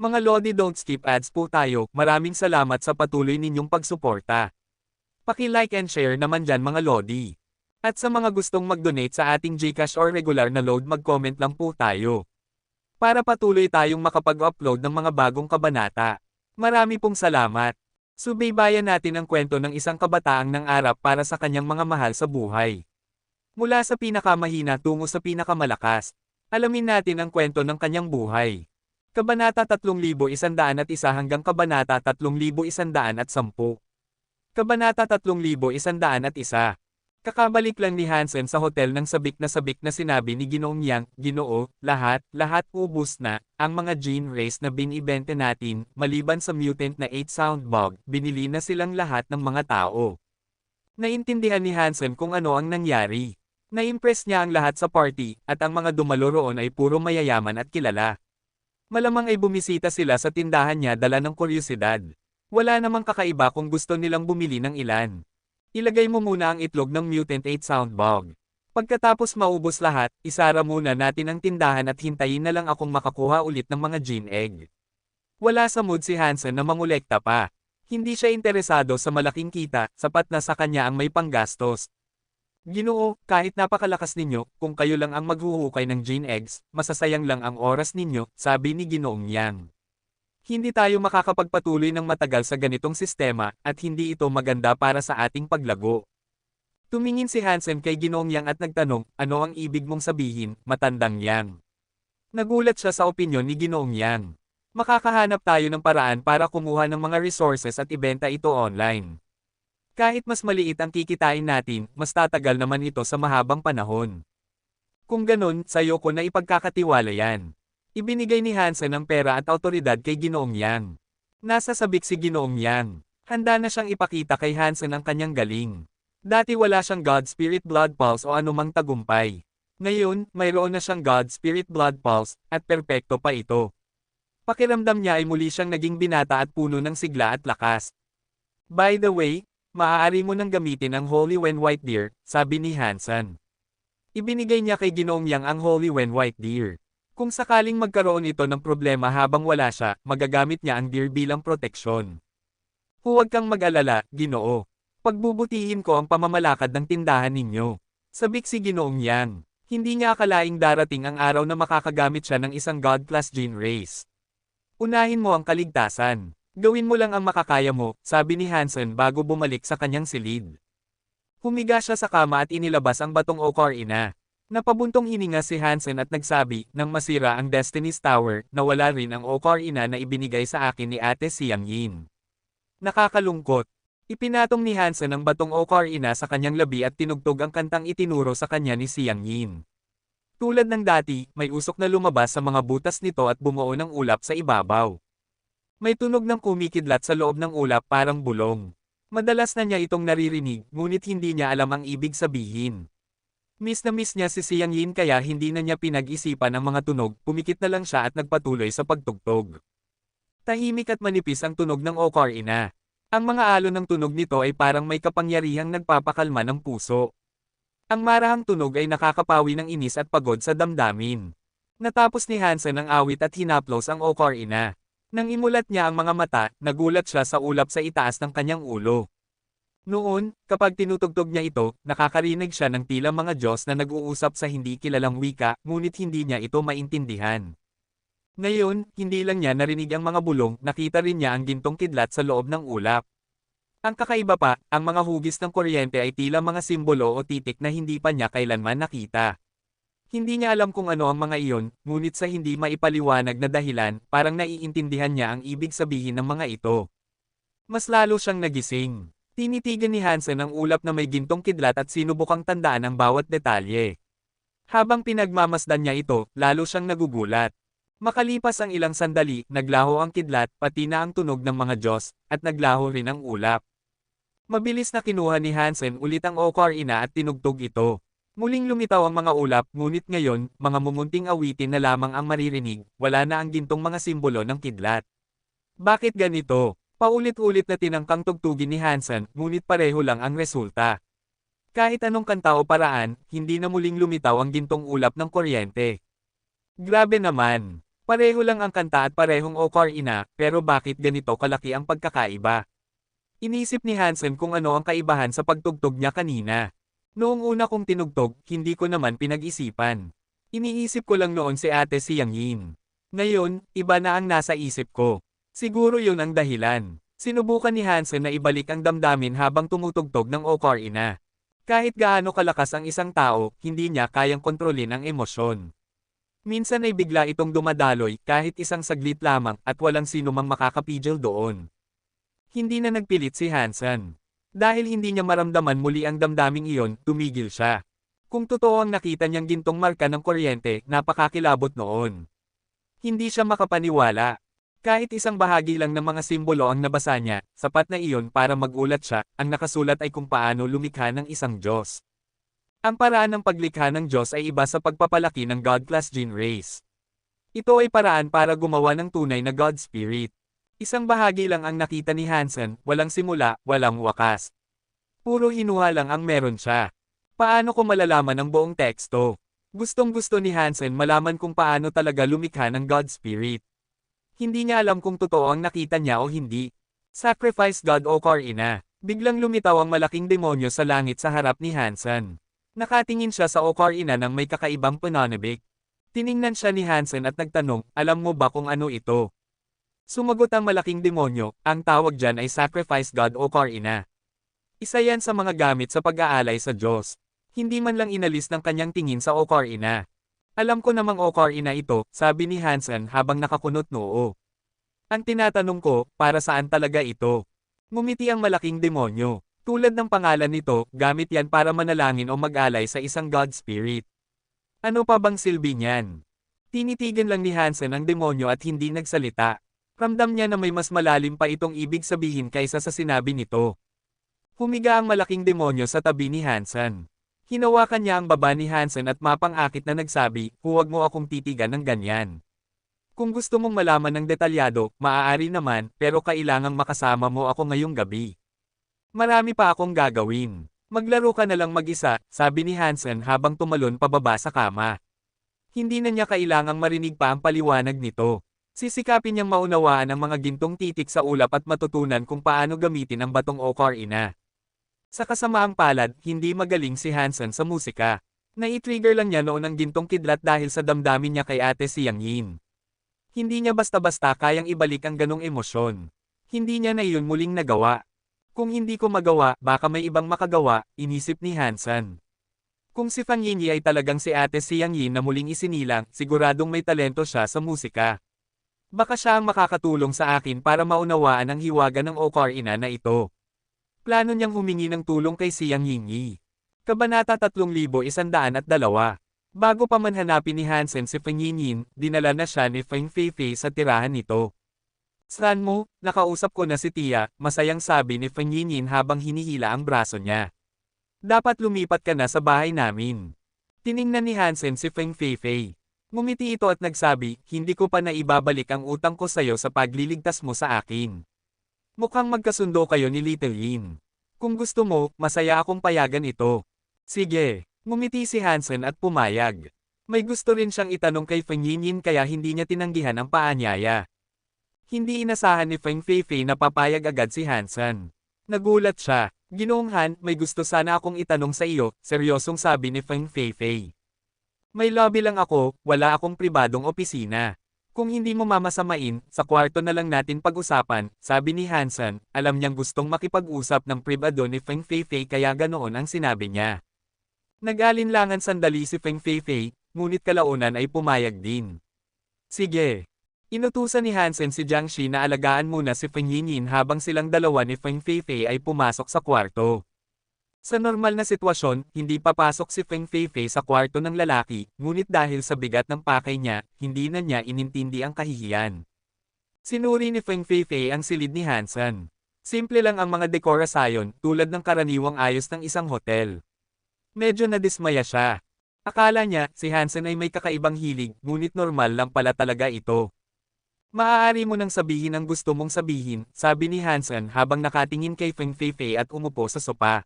Mga Lodi, don't skip ads po tayo. Maraming salamat sa patuloy ninyong pagsuporta. Paki-like and share naman dyan mga Lodi. At sa mga gustong mag-donate sa ating GCash or regular na load, mag-comment lang po tayo. Para patuloy tayong makapag-upload ng mga bagong kabanata. Marami pong salamat. Subaybayan natin ang kwento ng isang kabataang nangarap para sa kanyang mga mahal sa buhay. Mula sa pinakamahina tungo sa pinakamalakas. Alamin natin ang kwento ng kanyang buhay. Kabanata 3101 hanggang Kabanata 3110. Kabanata 3101. Kakabalik lang ni Hansen sa hotel ng sabik na sinabi ni Ginoong Yang, Ginoo, lahat ubus na, ang mga gene race na binibente natin, maliban sa mutant na 8 Soundbog, binili na silang lahat ng mga tao. Naintindihan ni Hansen kung ano ang nangyari. Na-impress niya ang lahat sa party, at ang mga dumalo roon ay puro mayayaman at kilala. Malamang ay bumisita sila sa tindahan niya dala ng kuryosidad. Wala namang kakaiba kung gusto nilang bumili ng ilan. Ilagay mo muna ang itlog ng mutant 8 Soundbog. Pagkatapos maubos lahat, isara muna natin ang tindahan at hintayin na lang akong makakuha ulit ng mga gene egg. Wala sa mood si Hansen na mangolekta pa. Hindi siya interesado sa malaking kita, sapat na sa kanya ang may panggastos. Ginoo, kahit napakalakas ninyo, kung kayo lang ang maghuhukay ng gene eggs, masasayang lang ang oras ninyo, sabi ni Ginoong Yang. Hindi tayo makakapagpatuloy ng matagal sa ganitong sistema, at hindi ito maganda para sa ating paglago. Tumingin si Hansen kay Ginoong Yang at nagtanong, ano ang ibig mong sabihin, matandang Yang? Nagulat siya sa opinyon ni Ginoong Yang. Makakahanap tayo ng paraan para kumuha ng mga resources at ibenta ito online. Kahit mas maliit ang kikitain natin, mas tatagal naman ito sa mahabang panahon. Kung ganun, sa'yo ko na ipagkakatiwala yan. Ibinigay ni Hansen ang pera at autoridad kay Ginoong Yang. Nasa sabik si Ginoong Yang. Handa na siyang ipakita kay Hansen ang kanyang galing. Dati wala siyang God Spirit Blood Pulse o anumang tagumpay. Ngayon, mayroon na siyang God Spirit Blood Pulse, at perpekto pa ito. Pakiramdam niya ay muli siyang naging binata at puno ng sigla at lakas. By the way, maaari mo nang gamitin ang Holy Wen White Deer, sabi ni Hansen. Ibinigay niya kay Ginoong Yang ang Holy Wen White Deer. Kung sakaling magkaroon ito ng problema habang wala siya, magagamit niya ang deer bilang proteksyon. Huwag kang mag-alala, Ginoo. Pagbubutihin ko ang pamamalakad ng tindahan ninyo. Sabik si Ginoong Yang. Hindi niya akalaing darating ang araw na makakagamit siya ng isang God-class gene race. Unahin mo ang kaligtasan. Gawin mo lang ang makakaya mo, sabi ni Hansen bago bumalik sa kanyang silid. Humiga siya sa kama at inilabas ang batong ocarina. Napabuntong hininga si Hansen at nagsabi, nang masira ang Destiny's Tower, nawala rin ang ocarina na ibinigay sa akin ni Ate Siang Yin. Nakakalungkot. Ipinatong ni Hansen ang batong ocarina sa kanyang labi at tinugtog ang kantang itinuro sa kanya ni Siang Yin. Tulad ng dati, may usok na lumabas sa mga butas nito at bumuo ng ulap sa ibabaw. May tunog ng kumikidlat sa loob ng ulap parang bulong. Madalas na niya itong naririnig, ngunit hindi niya alam ang ibig sabihin. Miss na miss niya si Siang Yin kaya hindi na niya pinag-isipan ang mga tunog, pumikit na lang siya at nagpatuloy sa pagtugtog. Tahimik at manipis ang tunog ng ocarina. Ang mga alon ng tunog nito ay parang may kapangyarihang nagpapakalma ng puso. Ang marahang tunog ay nakakapawi ng inis at pagod sa damdamin. Natapos ni Hansen ang awit at hinaplos ang ocarina. Nang imulat niya ang mga mata, nagulat siya sa ulap sa itaas ng kanyang ulo. Noon, kapag tinutugtog niya ito, nakakarinig siya ng tila mga Diyos na nag-uusap sa hindi kilalang wika, ngunit hindi niya ito maintindihan. Ngayon, hindi lang niya narinig ang mga bulong, nakita rin niya ang gintong kidlat sa loob ng ulap. Ang kakaiba pa, ang mga hugis ng kuryente ay tila mga simbolo o titik na hindi pa niya kailanman nakita. Hindi niya alam kung ano ang mga iyon, ngunit sa hindi maipaliwanag na dahilan, parang naiintindihan niya ang ibig sabihin ng mga ito. Mas lalo siyang nagising. Tinitigan ni Hansen ang ulap na may gintong kidlat at sinubukang tandaan ang bawat detalye. Habang pinagmamasdan niya ito, lalo siyang nagugulat. Makalipas ang ilang sandali, naglaho ang kidlat, pati na ang tunog ng mga Diyos, at naglaho rin ang ulap. Mabilis na kinuha ni Hansen ulit ang ocarina at tinugtog ito. Muling lumitaw ang mga ulap, ngunit ngayon, mga mumunting awitin na lamang ang maririnig, wala na ang gintong mga simbolo ng kidlat. Bakit ganito? Paulit-ulit na tinangkang tugtugin ni Hansen, ngunit pareho lang ang resulta. Kahit anong kanta o paraan, hindi na muling lumitaw ang gintong ulap ng kuryente. Grabe naman! Pareho lang ang kanta at parehong ocarina, pero bakit ganito kalaki ang pagkakaiba? Inisip ni Hansen kung ano ang kaibahan sa pagtugtog niya kanina. Noong una kong tinugtog, hindi ko naman pinag-isipan. Iniisip ko lang noon si ate si Yang Yin. Ngayon, iba na ang nasa isip ko. Siguro yun ang dahilan. Sinubukan ni Hansen na ibalik ang damdamin habang tumutugtog ng ocarina. Kahit gaano kalakas ang isang tao, hindi niya kayang kontrolin ang emosyon. Minsan ay bigla itong dumadaloy kahit isang saglit lamang at walang sino mang makakapigil doon. Hindi na nagpilit si Hansen. Dahil hindi niya maramdaman muli ang damdaming iyon, tumigil siya. Kung totoo ang nakita niyang gintong marka ng kuryente, napakakilabot noon. Hindi siya makapaniwala. Kahit isang bahagi lang ng mga simbolo ang nabasa niya, sapat na iyon para magulat siya, ang nakasulat ay kung paano lumikha ng isang Diyos. Ang paraan ng paglikha ng Diyos ay iba sa pagpapalaki ng God-class gene race. Ito ay paraan para gumawa ng tunay na God Spirit. Isang bahagi lang ang nakita ni Hansen, walang simula, walang wakas. Puro hinuha lang ang meron siya. Paano ko malalaman ang buong teksto? Gustong-gusto ni Hansen malaman kung paano talaga lumikha ng God Spirit. Hindi niya alam kung totoo ang nakita niya o hindi. Sacrifice God Ocarina. Biglang lumitaw ang malaking demonyo sa langit sa harap ni Hansen. Nakatingin siya sa ocarina ng may kakaibang pananabik. Tiningnan siya ni Hansen at nagtanong, alam mo ba kung ano ito? Sumagot ang malaking demonyo, ang tawag dyan ay Sacrifice God Ocarina. Isa yan sa mga gamit sa pag-aalay sa Diyos. Hindi man lang inalis ng kanyang tingin sa ocarina. Alam ko namang ocarina ito, sabi ni Hansen habang nakakunot noo. Ang tinatanong ko, para saan talaga ito? Ngumiti ang malaking demonyo. Tulad ng pangalan nito, gamit yan para manalangin o mag-alay sa isang God Spirit. Ano pa bang silbi niyan? Tinitigan lang ni Hansen ang demonyo at hindi nagsalita. Ramdam niya na may mas malalim pa itong ibig sabihin kaysa sa sinabi nito. Humiga ang malaking demonyo sa tabi ni Hansen. Hinawakan niya ang baba ni Hansen at mapang-akit na nagsabi, huwag mo akong titigan ng ganyan. Kung gusto mong malaman ng detalyado, maaari naman, pero kailangang makasama mo ako ngayong gabi. Marami pa akong gagawin. Maglaro ka na lang mag-isa, sabi ni Hansen habang tumalon pababa sa kama. Hindi na niya kailangang marinig pa ang paliwanag nito. Sisikapin niyang maunawaan ang mga gintong titik sa ulap at matutunan kung paano gamitin ang batong ocarina. Sa kasamaang palad, hindi magaling si Hansen sa musika. Nai-trigger lang niya noon ang gintong kidlat dahil sa damdamin niya kay ate si Yang Yin. Hindi niya basta-basta kayang ibalik ang ganong emosyon. Hindi niya na iyon muling nagawa. Kung hindi ko magawa, baka may ibang makagawa, inisip ni Hansen. Kung si Fang Yinyi ay talagang si ate si Yang Yin na muling isinilang, siguradong may talento siya sa musika. Baka siya ang makakatulong sa akin para maunawaan ang hiwaga ng ocarina na ito. Plano niyang humingi ng tulong kay Siang Yingyi. Kabanata 3102. Bago pa man hanapin ni Hansen si Feng Yinyin, dinala na siya ni Feng Feifei sa tirahan nito. Saan mo? Nakausap ko na si Tia, masayang sabi ni Feng Yinyin habang hinihila ang braso niya. Dapat lumipat ka na sa bahay namin. Tiningnan ni Hansen si Feng Feifei. Ngumiti ito at nagsabi, hindi ko pa naibabalik ang utang ko sayo sa pagliligtas mo sa akin. Mukhang magkasundo kayo ni Little Yin. Kung gusto mo, masaya akong payagan ito. Sige, ngumiti si Hansen at pumayag. May gusto rin siyang itanong kay Feng Yinyin kaya hindi niya tinanggihan ang paanyaya. Hindi inasahan ni Feng Feifei na papayag agad si Hansen. Nagulat siya. Ginoong Han, may gusto sana akong itanong sa iyo, seryosong sabi ni Feng Feifei. May lobby lang ako, wala akong pribadong opisina. Kung hindi mo mamasamain, sa kwarto na lang natin pag-usapan, sabi ni Hansen, alam niyang gustong makipag-usap ng pribado ni Feng Feifei kaya ganoon ang sinabi niya. Nag-alinlangan sandali si Feng Feifei, ngunit kalaunan ay pumayag din. Sige. Inutusan ni Hansen si Jiang Shi na alagaan muna si Feng Yinyin habang silang dalawa ni Feng Feifei ay pumasok sa kwarto. Sa normal na sitwasyon, hindi papasok si Feng Feifei sa kwarto ng lalaki, ngunit dahil sa bigat ng pakay niya, hindi na niya inintindi ang kahihiyan. Sinuri ni Feng Feifei ang silid ni Hansen. Simple lang ang mga dekorasyon, tulad ng karaniwang ayos ng isang hotel. Medyo nadismaya siya. Akala niya, si Hansen ay may kakaibang hilig, ngunit normal lang pala talaga ito. Maaari mo nang sabihin ang gusto mong sabihin, sabi ni Hansen habang nakatingin kay Feng Feifei at umupo sa sopa.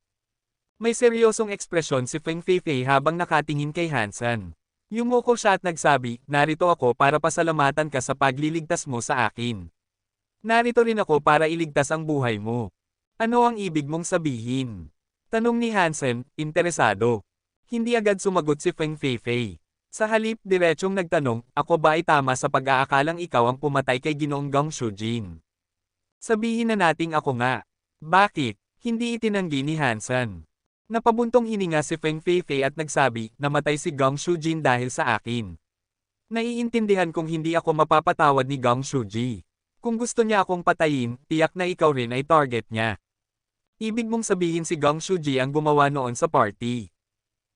May seryosong ekspresyon si Feng Feifei habang nakatingin kay Hansen. Yumuko siya at nagsabi, narito ako para pasalamatan ka sa pagliligtas mo sa akin. Narito rin ako para iligtas ang buhay mo. Ano ang ibig mong sabihin? Tanong ni Hansen, interesado. Hindi agad sumagot si Feng Feifei. Sa halip, diretsong nagtanong, ako ba ay tama sa pag-aakalang ikaw ang pumatay kay Ginoong Gong Shujin? Sabihin na nating ako nga. Bakit? Hindi itinanggi ni Hansen. Napabuntong hininga si Feng Feifei at nagsabi, namatay si Gong Shujin dahil sa akin. Naiintindihan kong hindi ako mapapatawad ni Gong Shuji. Kung gusto niya akong patayin, tiyak na ikaw rin ay target niya. Ibig mong sabihin si Gong Shuji ang gumawa noon sa party.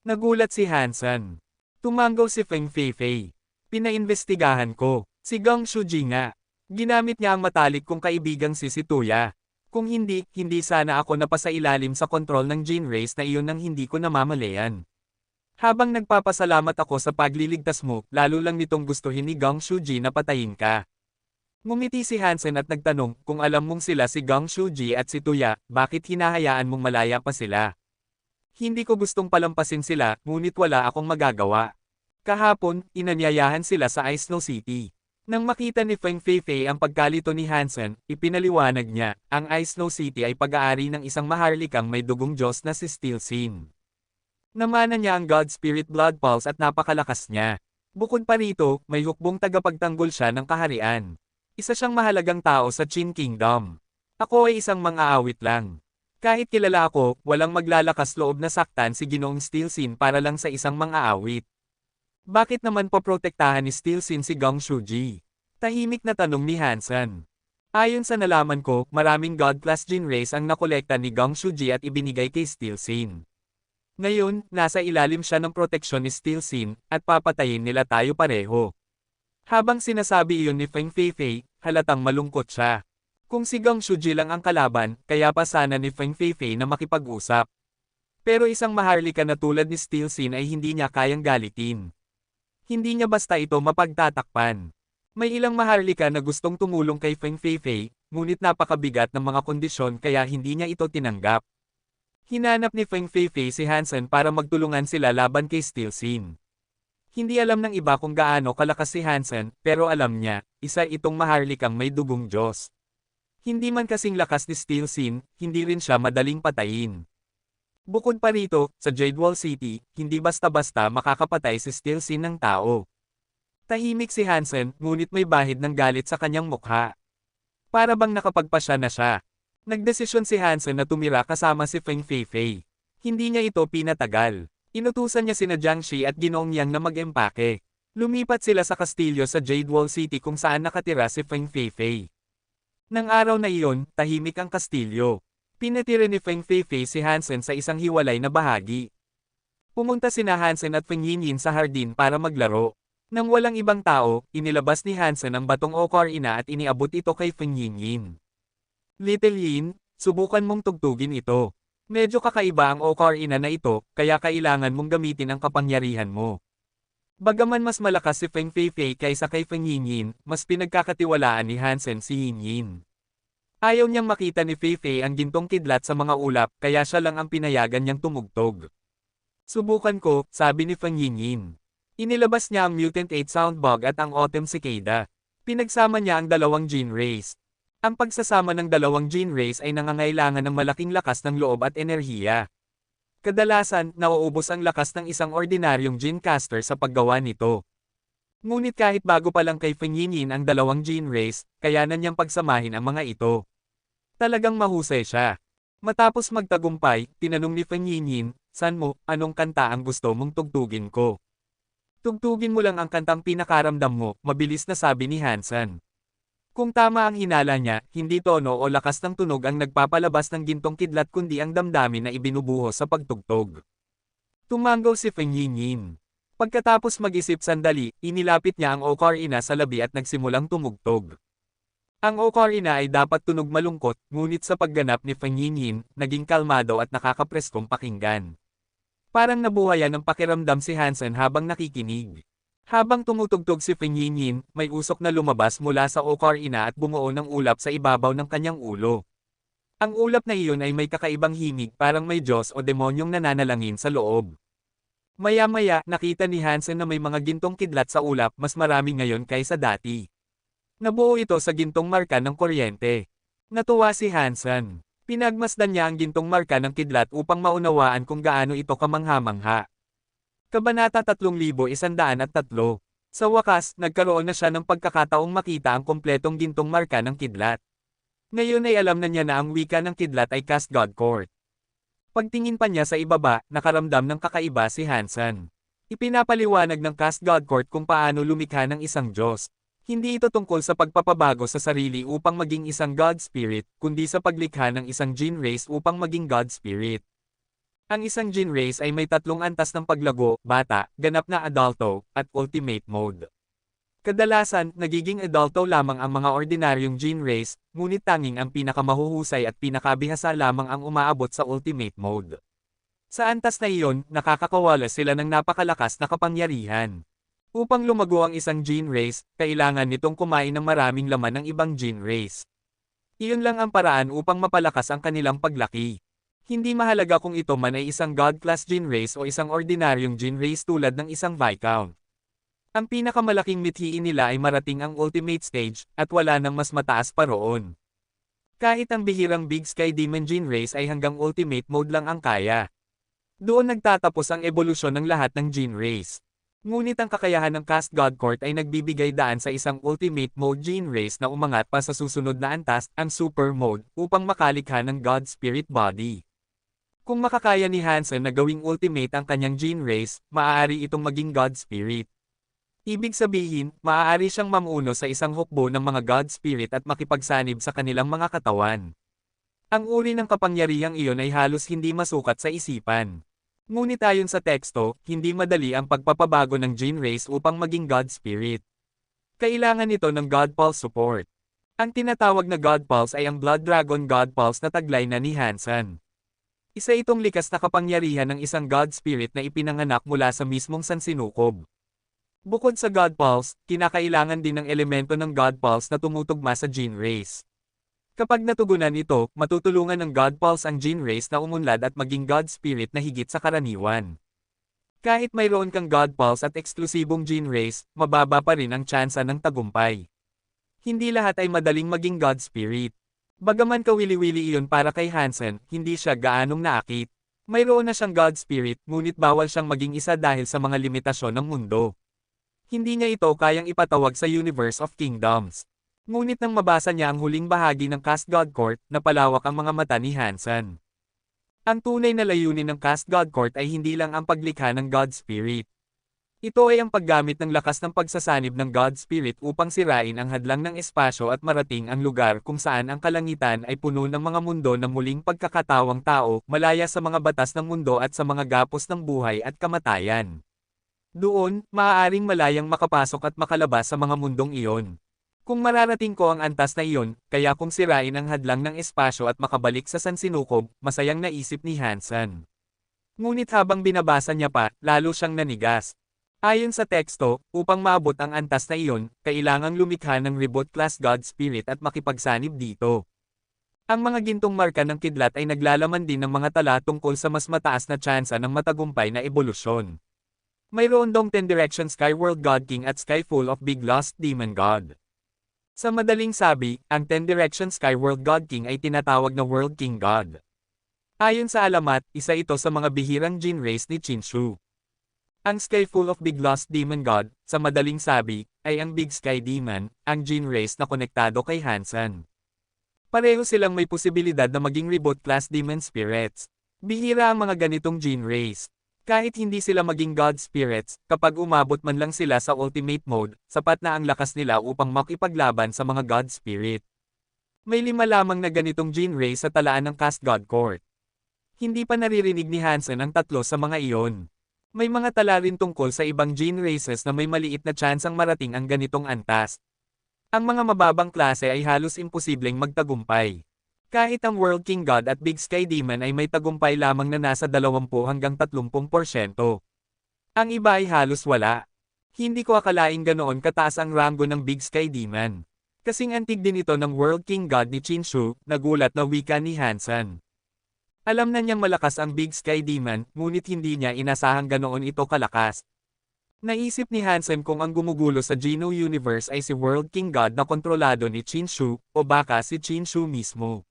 Nagulat si Hansen. Tumanggaw si Feng Feifei. Pinaimbestigahan ko. Si Gong Shuji nga. Ginamit niya ang matalik kong kaibigang si Tuya. Kung hindi, hindi sana ako napasailalim sa kontrol ng gene race na iyon nang hindi ko namamalayan. Habang nagpapasalamat ako sa pagliligtas mo, lalo lang nitong gustuhin ni Gong Shuji na patayin ka. Ngumiti si Hansen at nagtanong, kung alam mong sila si Gong Shuji at si Tuya, bakit hinahayaan mong malaya pa sila? Hindi ko gustong palampasin sila, ngunit wala akong magagawa. Kahapon, inanyayahan sila sa Ice Snow City. Nang makita ni Feng Feifei ang pagkalito ni Hansen, ipinaliwanag niya, ang Ice Snow City ay pag-aari ng isang maharlikang may dugong Diyos na si Steel Sin. Namana niya ang God Spirit Blood Pulse at napakalakas niya. Bukod pa rito, may hukbong tagapagtanggol siya ng kaharian. Isa siyang mahalagang tao sa Qin Kingdom. Ako ay isang mang-aawit lang. Kahit kilala ako, walang maglalakas loob na saktan si Ginoong Steel Sin para lang sa isang mang-aawit. Bakit naman poprotektahan ni Steel Sin si Gong Shuji? Tahimik na tanong ni Hansen. Ayon sa nalaman ko, maraming God-class gene race ang nakolekta ni Gong Shuji at ibinigay kay Steel Sin. Ngayon, nasa ilalim siya ng proteksyon ni Steel Sin, at papatayin nila tayo pareho. Habang sinasabi iyon ni Feng Feifei, halatang malungkot siya. Kung si Gong Shuji lang ang kalaban, kaya pa sana ni Feng Feifei na makipag-usap. Pero isang maharlika na tulad ni Steel Sin ay hindi niya kayang galitin. Hindi niya basta ito mapagtatakpan. May ilang maharlika na gustong tumulong kay Feng Feifei, ngunit napakabigat ng mga kondisyon kaya hindi niya ito tinanggap. Hinanap ni Feng Feifei si Hansen para magtulungan sila laban kay Steel Sin. Hindi alam ng iba kung gaano kalakas si Hansen, pero alam niya, isa itong maharlikang may dugong Diyos. Hindi man kasing lakas ni Steel Sin, hindi rin siya madaling patayin. Bukod pa rito, sa Jadewall City, hindi basta-basta makakapatay si Steel Sin ng tao. Tahimik si Hansen, ngunit may bahid ng galit sa kanyang mukha. Para bang nakapagpasya na siya. Nagdesisyon si Hansen na tumira kasama si Feng Feifei. Hindi niya ito pinatagal. Inutusan niya sina Jiang Shi at Ginoong Yang na mag-empake. Lumipat sila sa kastilyo sa Jadewall City kung saan nakatira si Feng Feifei. Nang araw na iyon, tahimik ang kastilyo. Pinatira ni Feng Feifei si Hansen sa isang hiwalay na bahagi. Pumunta sina Hansen at Feng Yinyin sa hardin para maglaro. Nang walang ibang tao, inilabas ni Hansen ang batong ocarina at iniabot ito kay Feng Yinyin. Little Yin, subukan mong tugtugin ito. Medyo kakaiba ang ocarina na ito, kaya kailangan mong gamitin ang kapangyarihan mo. Bagaman mas malakas si Feng Feifei kaysa kay Feng Yinyin, mas pinagkakatiwalaan ni Hansen si Yinyin. Ayaw niyang makita ni Feifei ang gintong kidlat sa mga ulap, kaya siya lang ang pinayagan niyang tumugtog. Subukan ko, sabi ni Feng Yinyin. Inilabas niya ang Mutant 8 Soundbug at ang Autumn Cicada. Pinagsama niya ang dalawang gene race. Ang pagsasama ng dalawang gene race ay nangangailangan ng malaking lakas ng loob at enerhiya. Kadalasan, nauubos ang lakas ng isang ordinaryong gene caster sa paggawa nito. Ngunit kahit bago pa lang kay Feng Yinyin ang dalawang gene race, kayanan niyang pagsamahin ang mga ito. Talagang mahusay siya. Matapos magtagumpay, tinanong ni Feng Yinyin, "San mo, anong kanta ang gusto mong tugtugin ko?" "Tugtugin mo lang ang kantang pinakaramdam mo," mabilis na sabi ni Hansen. Kung tama ang hinala niya, hindi tono o lakas ng tunog ang nagpapalabas ng gintong kidlat kundi ang damdamin na ibinubuhos sa pagtugtog. Tumanggaw si Feng Yinyin. Pagkatapos mag-isip sandali, inilapit niya ang ocarina sa labi at nagsimulang tumugtog. Ang ocarina ay dapat tunog malungkot, ngunit sa pagganap ni Feng Yinyin, naging kalmado at nakakapreskong pakinggan. Parang nabuhayan ng pakiramdam si Hansen habang nakikinig. Habang tumutugtog si Feng Yinyin, may usok na lumabas mula sa ocarina at bumuo ng ulap sa ibabaw ng kanyang ulo. Ang ulap na iyon ay may kakaibang himig, parang may Diyos o demonyong nananalangin sa loob. Maya-maya, nakita ni Hansen na may mga gintong kidlat sa ulap, mas marami ngayon kaysa dati. Nabuo ito sa gintong marka ng kuryente. Natuwa si Hansen. Pinagmasdan niya ang gintong marka ng kidlat upang maunawaan kung gaano ito kamangha-mangha. Kabanata 3103. Sa wakas, nagkaroon na siya ng pagkakataong makita ang kompletong gintong marka ng kidlat. Ngayon ay alam na niya na ang wika ng kidlat ay Cast God Court. Pagtingin pa niya sa ibaba, nakaramdam ng kakaiba si Hansen. Ipinapaliwanag ng Cast God Court kung paano lumikha ng isang Diyos. Hindi ito tungkol sa pagpapabago sa sarili upang maging isang God Spirit, kundi sa paglikha ng isang gene race upang maging God Spirit. Ang isang gene race ay may tatlong antas ng paglago, bata, ganap na adulto, at ultimate mode. Kadalasan, nagiging adulto lamang ang mga ordinaryong gene race, ngunit tanging ang pinakamahuhusay at pinakabihasa lamang ang umaabot sa ultimate mode. Sa antas na iyon, nakakakawala sila ng napakalakas na kapangyarihan. Upang lumago ang isang gene race, kailangan nitong kumain ng maraming laman ng ibang gene race. Iyon lang ang paraan upang mapalakas ang kanilang paglaki. Hindi mahalaga kung ito man ay isang God-class gene race o isang ordinaryong gene race tulad ng isang Viscount. Ang pinakamalaking mithiin nila ay marating ang ultimate stage, at wala nang mas mataas pa roon. Kahit ang bihirang Big Sky Demon Gene Race ay hanggang ultimate mode lang ang kaya. Doon nagtatapos ang ebolusyon ng lahat ng gene race. Ngunit ang kakayahan ng Cast God Court ay nagbibigay daan sa isang ultimate mode gene race na umangat pa sa susunod na antas, ang super mode, upang makalikha ng God Spirit Body. Kung makakaya ni Hansen na gawing ultimate ang kanyang gene race, maaari itong maging God Spirit. Ibig sabihin, maaari siyang mamuno sa isang hukbo ng mga God Spirit at makipagsanib sa kanilang mga katawan. Ang uri ng kapangyarihang iyon ay halos hindi masukat sa isipan. Ngunit ayon sa teksto, hindi madali ang pagpapabago ng gene race upang maging God Spirit. Kailangan ito ng God Pulse support. Ang tinatawag na God Pulse ay ang Blood Dragon God Pulse na taglay na ni Hansen. Isa itong likas na kapangyarihan ng isang God Spirit na ipinanganak mula sa mismong sansinukob. Bukod sa God Pulse, kinakailangan din ng elemento ng God Pulse na tumutugma sa gene race. Kapag natugunan ito, matutulungan ng God Pulse ang gene race na umunlad at maging God Spirit na higit sa karaniwan. Kahit mayroon kang God Pulse at eksklusibong gene race, mababa pa rin ang tsansa ng tagumpay. Hindi lahat ay madaling maging God Spirit. Bagaman kawili-wili iyon para kay Hansen, hindi siya gaanong naakit. Mayroon na siyang God Spirit, ngunit bawal siyang maging isa dahil sa mga limitasyon ng mundo. Hindi niya ito kayang ipatawag sa Universe of Kingdoms. Ngunit nang mabasa niya ang huling bahagi ng Cast God Court, napalawak ang mga mata ni Hansen. Ang tunay na layunin ng Cast God Court ay hindi lang ang paglikha ng God Spirit. Ito ay ang paggamit ng lakas ng pagsasanib ng God Spirit upang sirain ang hadlang ng espasyo at marating ang lugar kung saan ang kalangitan ay puno ng mga mundo na muling pagkakatawang tao, malaya sa mga batas ng mundo at sa mga gapos ng buhay at kamatayan. Doon, maaaring malayang makapasok at makalabas sa mga mundong iyon. Kung mararating ko ang antas na iyon, kaya kung sirain ang hadlang ng espasyo at makabalik sa sansinukob, masayang naisip ni Hansen. Ngunit habang binabasa niya pa, lalo siyang nanigas. Ayon sa teksto, upang maabot ang antas na iyon, kailangang lumikha ng Reboot Class God Spirit at makipagsanib dito. Ang mga gintong marka ng kidlat ay naglalaman din ng mga tala tungkol sa mas mataas na tsansa ng matagumpay na ebolusyon. Mayroon dong 10 Direction Sky World God King at Sky Full of Big Lost Demon God. Sa madaling sabi, ang 10 Direction Sky World God King ay tinatawag na World King God. Ayon sa alamat, isa ito sa mga bihirang gene race ni Chinshu. Ang Sky Full of Big Lost Demon God, sa madaling sabi, ay ang Big Sky Demon, ang gene race na konektado kay Hansen. Pareho silang may posibilidad na maging Reboot Class Demon Spirits. Bihira ang mga ganitong gene race. Kahit hindi sila maging God Spirits, kapag umabot man lang sila sa Ultimate Mode, sapat na ang lakas nila upang makipaglaban sa mga God Spirit. May 5 lamang na ganitong gene race sa talaan ng Cast God Court. Hindi pa naririnig ni Hansen ang 3 sa mga iyon. May mga tala rin tungkol sa ibang gene races na may maliit na tsansang marating ang ganitong antas. Ang mga mababang klase ay halos imposibleng magtagumpay. Kahit ang World King God at Big Sky Demon ay may tagumpay lamang na nasa 20 hanggang 30%. Ang iba ay halos wala. Hindi ko akalaing ganoon kataas ang ranggo ng Big Sky Demon. Kasing antig din ito ng World King God ni Chinshu, nagulat na wika ni Hansen. Alam na niyang malakas ang Big Sky Demon, ngunit hindi niya inasahang ganoon ito kalakas. Naisip ni Hansen kung ang gumugulo sa Geno Universe ay si World King God na kontrolado ni Chin-Shu, o baka si Chin-Shu mismo.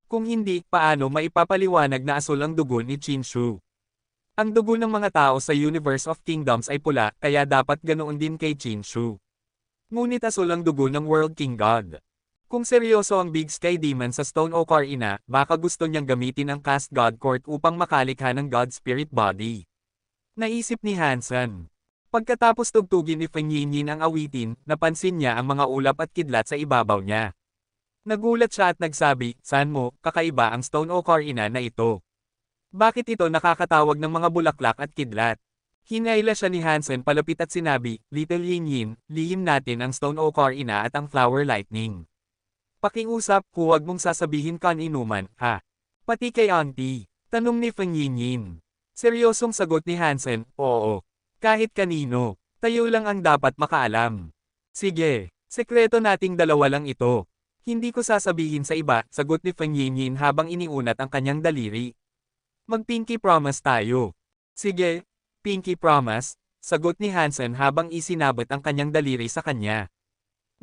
Kung hindi, paano maipapaliwanag na asul ang dugo ni Chin-Shu? Ang dugo ng mga tao sa Universe of Kingdoms ay pula, kaya dapat ganoon din kay Chin-Shu. Ngunit asul ang dugo ng World King God. Kung seryoso ang Big Sky Demon sa Stone Ocarina, baka gusto niyang gamitin ang Cast God Court upang makalikha ng God Spirit Body. Naisip ni Hansen. Pagkatapos tugtugin ni Feng Yinyin ang awitin, napansin niya ang mga ulap at kidlat sa ibabaw niya. Nagulat siya at nagsabi, "Saan mo, kakaiba ang Stone Ocarina na ito? Bakit ito nakakatawag ng mga bulaklak at kidlat?" Hinayla siya ni Hansen palapit at sinabi, "Little Yinyin, lihim natin ang Stone Ocarina at ang Flower Lightning. Pakiusap, huwag mong sasabihin kan-inuman, ha? Pati kay Auntie." Tanong ni Feng Yinyin. Seryosong sagot ni Hansen, "Oo. Kahit kanino. Tayo lang ang dapat makaalam." "Sige, sekreto nating dalawa lang ito. Hindi ko sasabihin sa iba," sagot ni Feng Yinyin habang iniunat ang kanyang daliri. "Mag-pinky promise tayo." "Sige, pinky promise," sagot ni Hansen habang isinabot ang kanyang daliri sa kanya.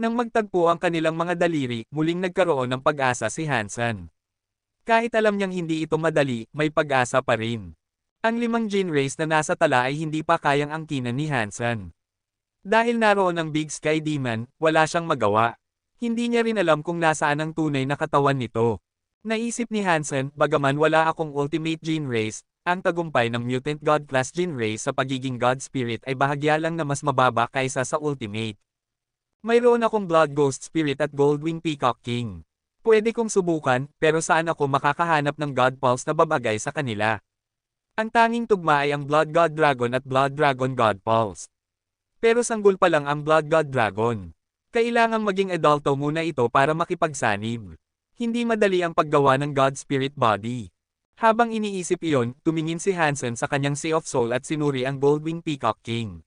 Nang magtagpo ang kanilang mga daliri, muling nagkaroon ng pag-asa si Hansen. Kahit alam niyang hindi ito madali, may pag-asa pa rin. Ang 5 Jin Rays na nasa tala ay hindi pa kayang angkinan ni Hansen. Dahil naroon ang Big Sky Demon, wala siyang magawa. Hindi niya rin alam kung nasaan ang tunay na katawan nito. Naisip ni Hansen, bagaman wala akong Ultimate Jin Rays, ang tagumpay ng Mutant God Class Jin Rays sa pagiging God Spirit ay bahagya lang na mas mababa kaysa sa Ultimate. Mayroon akong Blood Ghost Spirit at Goldwing Peacock King. Pwede kong subukan, pero saan ako makakahanap ng God Pulse na babagay sa kanila? Ang tanging tugma ay ang Blood God Dragon at Blood Dragon God Pulse. Pero sanggol pa lang ang Blood God Dragon. Kailangang maging adulto muna ito para makipagsanib. Hindi madali ang paggawa ng God Spirit Body. Habang iniisip iyon, tumingin si Hansen sa kanyang Sea of Soul at sinuri ang Goldwing Peacock King.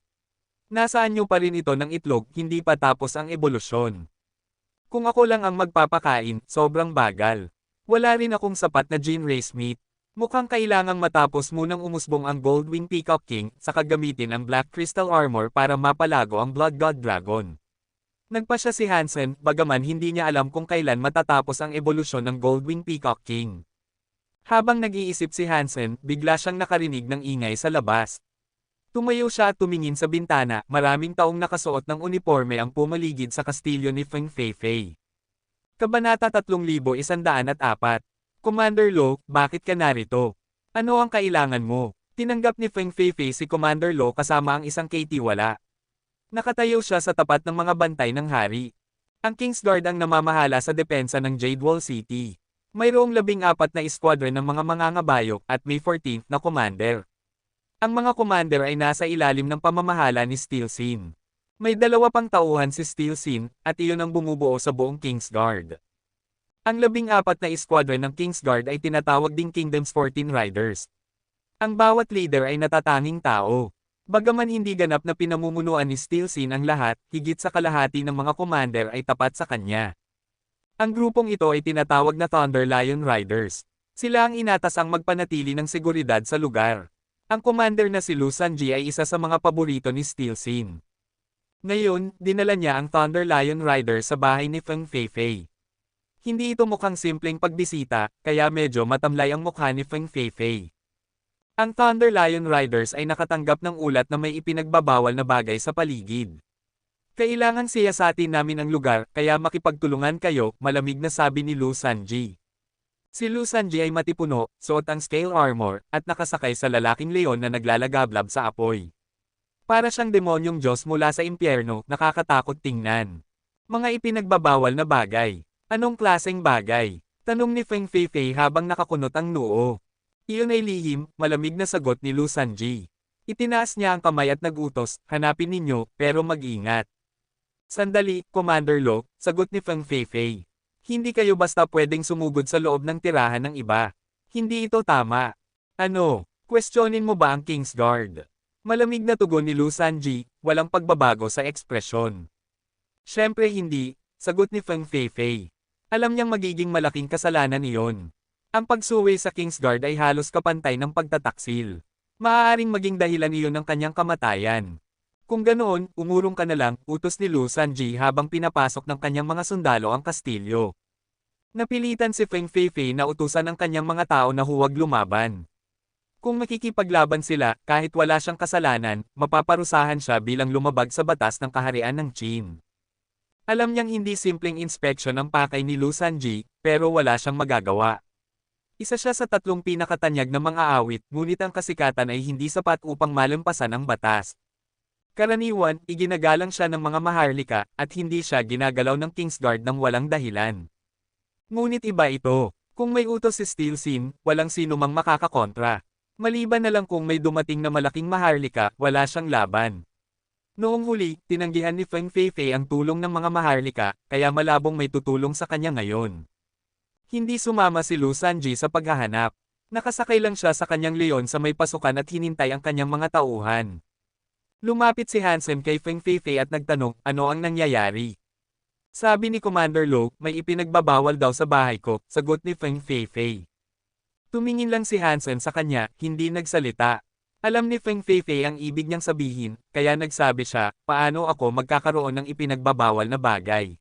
Nasaan niyo pa rin ito ng itlog, hindi pa tapos ang ebolusyon. Kung ako lang ang magpapakain, sobrang bagal. Wala rin akong sapat na Jin Race meat. Mukhang kailangang matapos munang umusbong ang Goldwing Peacock King, saka gamitin ang Black Crystal Armor para mapalago ang Blood God Dragon. Nagpasya si Hansen, bagaman hindi niya alam kung kailan matatapos ang ebolusyon ng Goldwing Peacock King. Habang nag-iisip si Hansen, bigla siyang nakarinig ng ingay sa labas. Tumayo siya at tumingin sa bintana, maraming taong nakasuot ng uniforme ang pumaligid sa kastilyo ni Feng Feifei. Kabanata 3104. Commander Lo, bakit ka narito? Ano ang kailangan mo? Tinanggap ni Feng Feifei si Commander Lo kasama ang isang katiwala. Nakatayo siya sa tapat ng mga bantay ng hari. Ang Kingsguard ang namamahala sa depensa ng Jade Wall City. Mayroong 14 na squadron ng mga mangangabayok at may 14th na commander. Ang mga commander ay nasa ilalim ng pamamahala ni Steel Sin. May 2 pang tauhan si Steel Sin, at iyon ang bumubuo sa buong Kingsguard. Ang 14 na squadron ng Kingsguard ay tinatawag ding Kingdom's 14 Riders. Ang bawat leader ay natatanging tao. Bagaman hindi ganap na pinamumunuan ni Steel Sin ang lahat, higit sa kalahati ng mga commander ay tapat sa kanya. Ang grupong ito ay tinatawag na Thunder Lion Riders. Sila ang inatasang magpanatili ng seguridad sa lugar. Ang commander na si Lu Sanji ay isa sa mga paborito ni Steel Sin. Ngayon, dinala niya ang Thunder Lion Rider sa bahay ni Feng Feifei. Hindi ito mukhang simpleng pagbisita, kaya medyo matamlay ang mukha ni Feng Feifei. Ang Thunder Lion Riders ay nakatanggap ng ulat na may ipinagbabawal na bagay sa paligid. Kailangan siyasatin namin ang lugar, kaya makipagtulungan kayo, malamig na sabi ni Lu Sanji. Si Lu Sanji ay matipuno, suot ang scale armor, at nakasakay sa lalaking leon na naglalagablab sa apoy. Para siyang demonyong Diyos mula sa impyerno, nakakatakot tingnan. Mga ipinagbabawal na bagay. Anong klaseng bagay? Tanong ni Feng Feifei habang nakakunot ang noo. Iyon ay lihim, malamig na sagot ni Lu Sanji. Itinaas niya ang kamay at nagutos, hanapin ninyo, pero mag-ingat. Sandali, Commander Lo, sagot ni Feng Feifei. Hindi kayo basta pwedeng sumugod sa loob ng tirahan ng iba. Hindi ito tama. Ano, questionin mo ba ang Kingsguard? Malamig na tugon ni Lu Sanji, walang pagbabago sa ekspresyon. Siyempre hindi, sagot ni Feng Feifei. Alam niyang magiging malaking kasalanan iyon. Ang pagsuwi sa Kingsguard ay halos kapantay ng pagtataksil. Maaaring maging dahilan iyon ng kanyang kamatayan. Kung ganoon, umurong ka na lang, utos ni Lu Sanji habang pinapasok ng kanyang mga sundalo ang kastilyo. Napilitan si Feng Feifei na utusan ang kanyang mga tao na huwag lumaban. Kung makikipaglaban sila, kahit wala siyang kasalanan, mapaparusahan siya bilang lumabag sa batas ng kaharian ng Qin. Alam niyang hindi simpleng inspeksyon ang pakay ni Lu Sanji, pero wala siyang magagawa. Isa siya sa 3 pinakatanyag na mga awit, ngunit ang kasikatan ay hindi sapat upang malampasan ang batas. Karaniwan, iginagalang siya ng mga maharlika, at hindi siya ginagalaw ng Kingsguard ng walang dahilan. Ngunit iba ito. Kung may utos si Steel Sin, walang sino mang makakakontra. Maliban na lang kung may dumating na malaking maharlika, wala siyang laban. Noong huli, tinanggihan ni Feng Feifei ang tulong ng mga maharlika, kaya malabong may tutulong sa kanya ngayon. Hindi sumama si Lu Sanji sa paghahanap. Nakasakay lang siya sa kanyang leon sa may pasukan at hinintay ang kanyang mga tauhan. Lumapit si Hansen kay Feng Feifei at nagtanong, ano ang nangyayari? Sabi ni Commander Lo, may ipinagbabawal daw sa bahay ko, sagot ni Feng Feifei. Tumingin lang si Hansen sa kanya, hindi nagsalita. Alam ni Feng Feifei ang ibig niyang sabihin, kaya nagsabi siya, paano ako magkakaroon ng ipinagbabawal na bagay?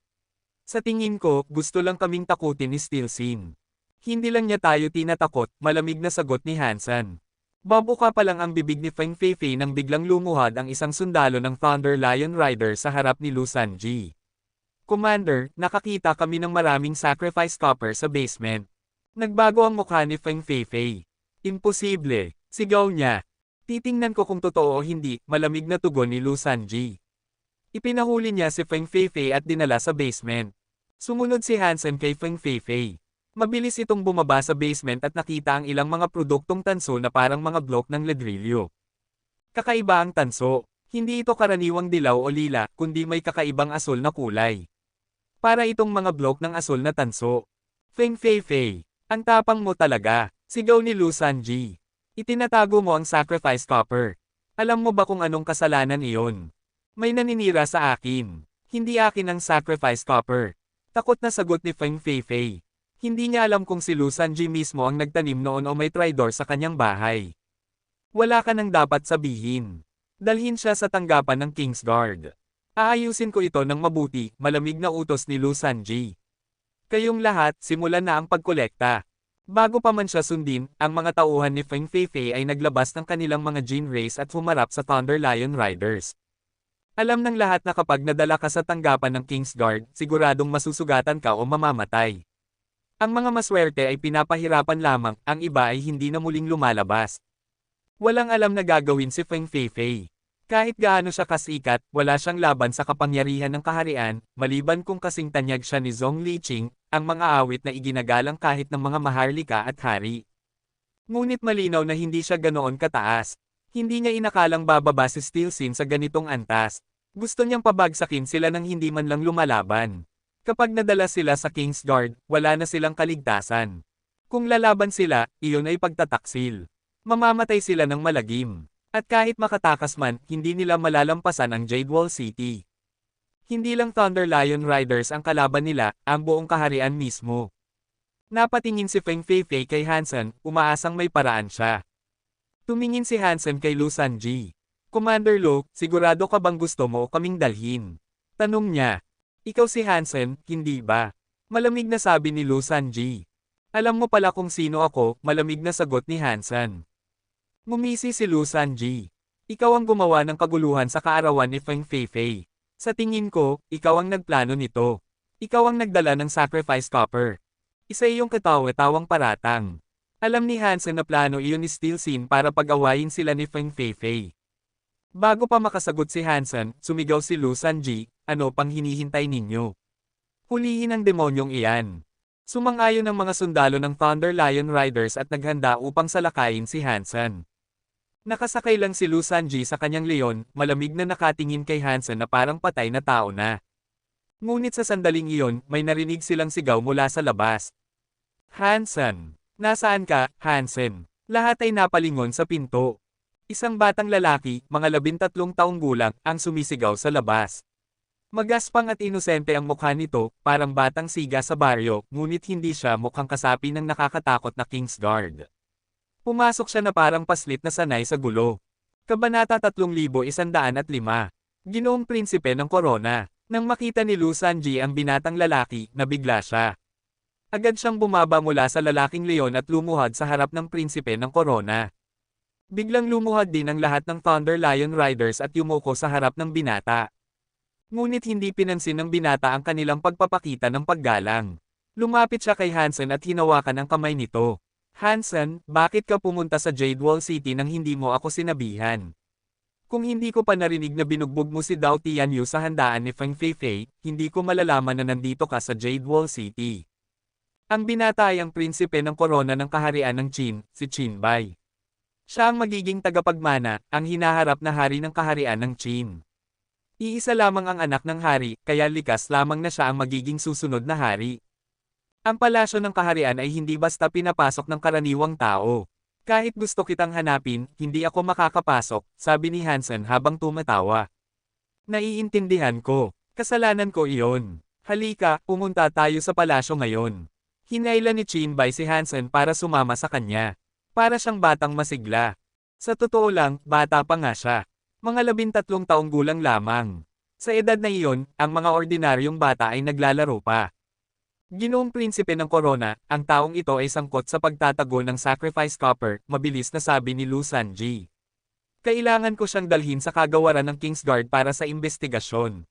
Sa tingin ko, gusto lang kaming takutin ni Steel Sin. Hindi lang niya tayo tinatakot, malamig na sagot ni Hansen. Babuka pa lang ang bibig ni Feng Feifei nang biglang lumuhad ang isang sundalo ng Thunder Lion Rider sa harap ni Lu Sanji. Commander, nakakita kami ng maraming sacrifice copper sa basement. Nagbago ang mukha ni Feng Feifei. Imposible, sigaw niya. Titingnan ko kung totoo o hindi, malamig na tugon ni Lu Sanji. Ipinahuli niya si Feng Feifei at dinala sa basement. Sumunod si Hansen kay Feng Feifei. Mabilis itong bumaba sa basement at nakita ang ilang mga produktong tanso na parang mga blok ng ledrilyo. Kakaiba ang tanso. Hindi ito karaniwang dilaw o lila, kundi may kakaibang asul na kulay. Para itong mga blok ng asul na tanso. Feng Feifei, ang tapang mo talaga, sigaw ni Lu Sanji. Itinatago mo ang sacrifice copper. Alam mo ba kung anong kasalanan iyon? May naninira sa akin. Hindi akin ang sacrifice copper. Takot na sagot ni Feng Feifei. Hindi niya alam kung si Lu Sanji mismo ang nagtanim noon o may traitor sa kanyang bahay. Wala ka nang dapat sabihin. Dalhin siya sa tanggapan ng Kingsguard. Aayusin ko ito ng mabuti, malamig na utos ni Lu Sanji. Kayong lahat, simulan na ang pagkolekta. Bago pa man siya sundin, ang mga tauhan ni Feng Feifei ay naglabas ng kanilang mga Jin Rays at humarap sa Thunder Lion Riders. Alam ng lahat na kapag nadala ka sa tanggapan ng Kingsguard, siguradong masusugatan ka o mamamatay. Ang mga maswerte ay pinapahirapan lamang, ang iba ay hindi na muling lumalabas. Walang alam na gagawin si Feng Feifei. Kahit gaano siya kasikat, wala siyang laban sa kapangyarihan ng kaharian, maliban kung kasing tanyag siya ni Zhong Liqing, ang mga awit na iginagalang kahit ng mga maharlika at hari. Ngunit malinaw na hindi siya ganoon kataas. Hindi niya inakalang bababa si Steel Sin sa ganitong antas. Gusto niyang pabagsakin sila nang hindi man lang lumalaban. Kapag nadala sila sa Kingsguard, wala na silang kaligtasan. Kung lalaban sila, iyon ay pagtataksil. Mamamatay sila ng malagim. At kahit makatakas man, hindi nila malalampasan ang Jade Wall City. Hindi lang Thunder Lion Riders ang kalaban nila, ang buong kaharian mismo. Napatingin si Feng Feifei kay Hansen, umaasang may paraan siya. Tumingin si Hansen kay Lu Sanji. Commander Lo, sigurado ka bang gusto mo kaming dalhin? Tanong niya. Ikaw si Hansen, hindi ba? Malamig na sabi ni Lu Sanji. Alam mo pala kung sino ako, malamig na sagot ni Hansen. Ngumisi si Lu Sanji. Ikaw ang gumawa ng kaguluhan sa kaarawan ni Feng Feifei. Sa tingin ko, ikaw ang nagplano nito. Ikaw ang nagdala ng sacrifice copper. Isa iyong katawa-tawang paratang. Alam ni Hansen na plano iyon ni Steel Sin para pag-awayin sila ni Feng Feifei. Bago pa makasagot si Hansen, sumigaw si Lu Sanji, ano pang hinihintay ninyo? Hulihin ang demonyong iyan. Sumang-ayon ang mga sundalo ng Thunder Lion Riders at naghanda upang salakayin si Hansen. Nakasakay lang si Lu Sanji sa kanyang leon, malamig na nakatingin kay Hansen na parang patay na tao na. Ngunit sa sandaling iyon, may narinig silang sigaw mula sa labas. Hansen! Nasaan ka, Hansen? Lahat ay napalingon sa pinto. Isang batang lalaki, mga 13 taong gulang, ang sumisigaw sa labas. Magaspang at inosente ang mukha nito, parang batang siga sa baryo, ngunit hindi siya mukhang kasapi ng nakakatakot na Kingsguard. Pumasok siya na parang paslit na sanay sa gulo. Kabanata 3105. Ginoong Prinsipe ng Corona. Nang makita ni Lu Sanji ang binatang lalaki, nabigla siya. Agad siyang bumaba mula sa lalaking leon at lumuhad sa harap ng Prinsipe ng Corona. Biglang lumuhad din ang lahat ng Thunder Lion Riders at yumuko sa harap ng binata. Ngunit hindi pinansin ng binata ang kanilang pagpapakita ng paggalang. Lumapit siya kay Hansen at hinawakan ang kamay nito. Hansen, bakit ka pumunta sa Jade Wall City nang hindi mo ako sinabihan? Kung hindi ko pa narinig na binugbog mo si Dao Tianyu sa handaan ni Feng Feifei, hindi ko malalaman na nandito ka sa Jade Wall City. Ang binata ay ang prinsipe ng korona ng kaharian ng Qin, si Qin Bai. Siya ang magiging tagapagmana, ang hinaharap na hari ng kaharian ng Qin. Iisa lamang ang anak ng hari, kaya likas lamang na siya ang magiging susunod na hari. Ang palasyo ng kaharian ay hindi basta pinapasok ng karaniwang tao. Kahit gusto kitang hanapin, hindi ako makakapasok, sabi ni Hansen habang tumatawa. Naiintindihan ko. Kasalanan ko iyon. Halika, pumunta tayo sa palasyo ngayon. Hinailan ni Qin Bai si Hansen para sumama sa kanya. Para siyang batang masigla. Sa totoo lang, bata pa nga siya. Mga 13 taong gulang lamang. Sa edad na iyon, ang mga ordinaryong bata ay naglalaro pa. Ginoong Prinsipe ng Corona, ang taong ito ay sangkot sa pagtatago ng Sacrifice Copper, mabilis na sabi ni Lu Sanji. Kailangan ko siyang dalhin sa kagawaran ng Kingsguard para sa investigasyon.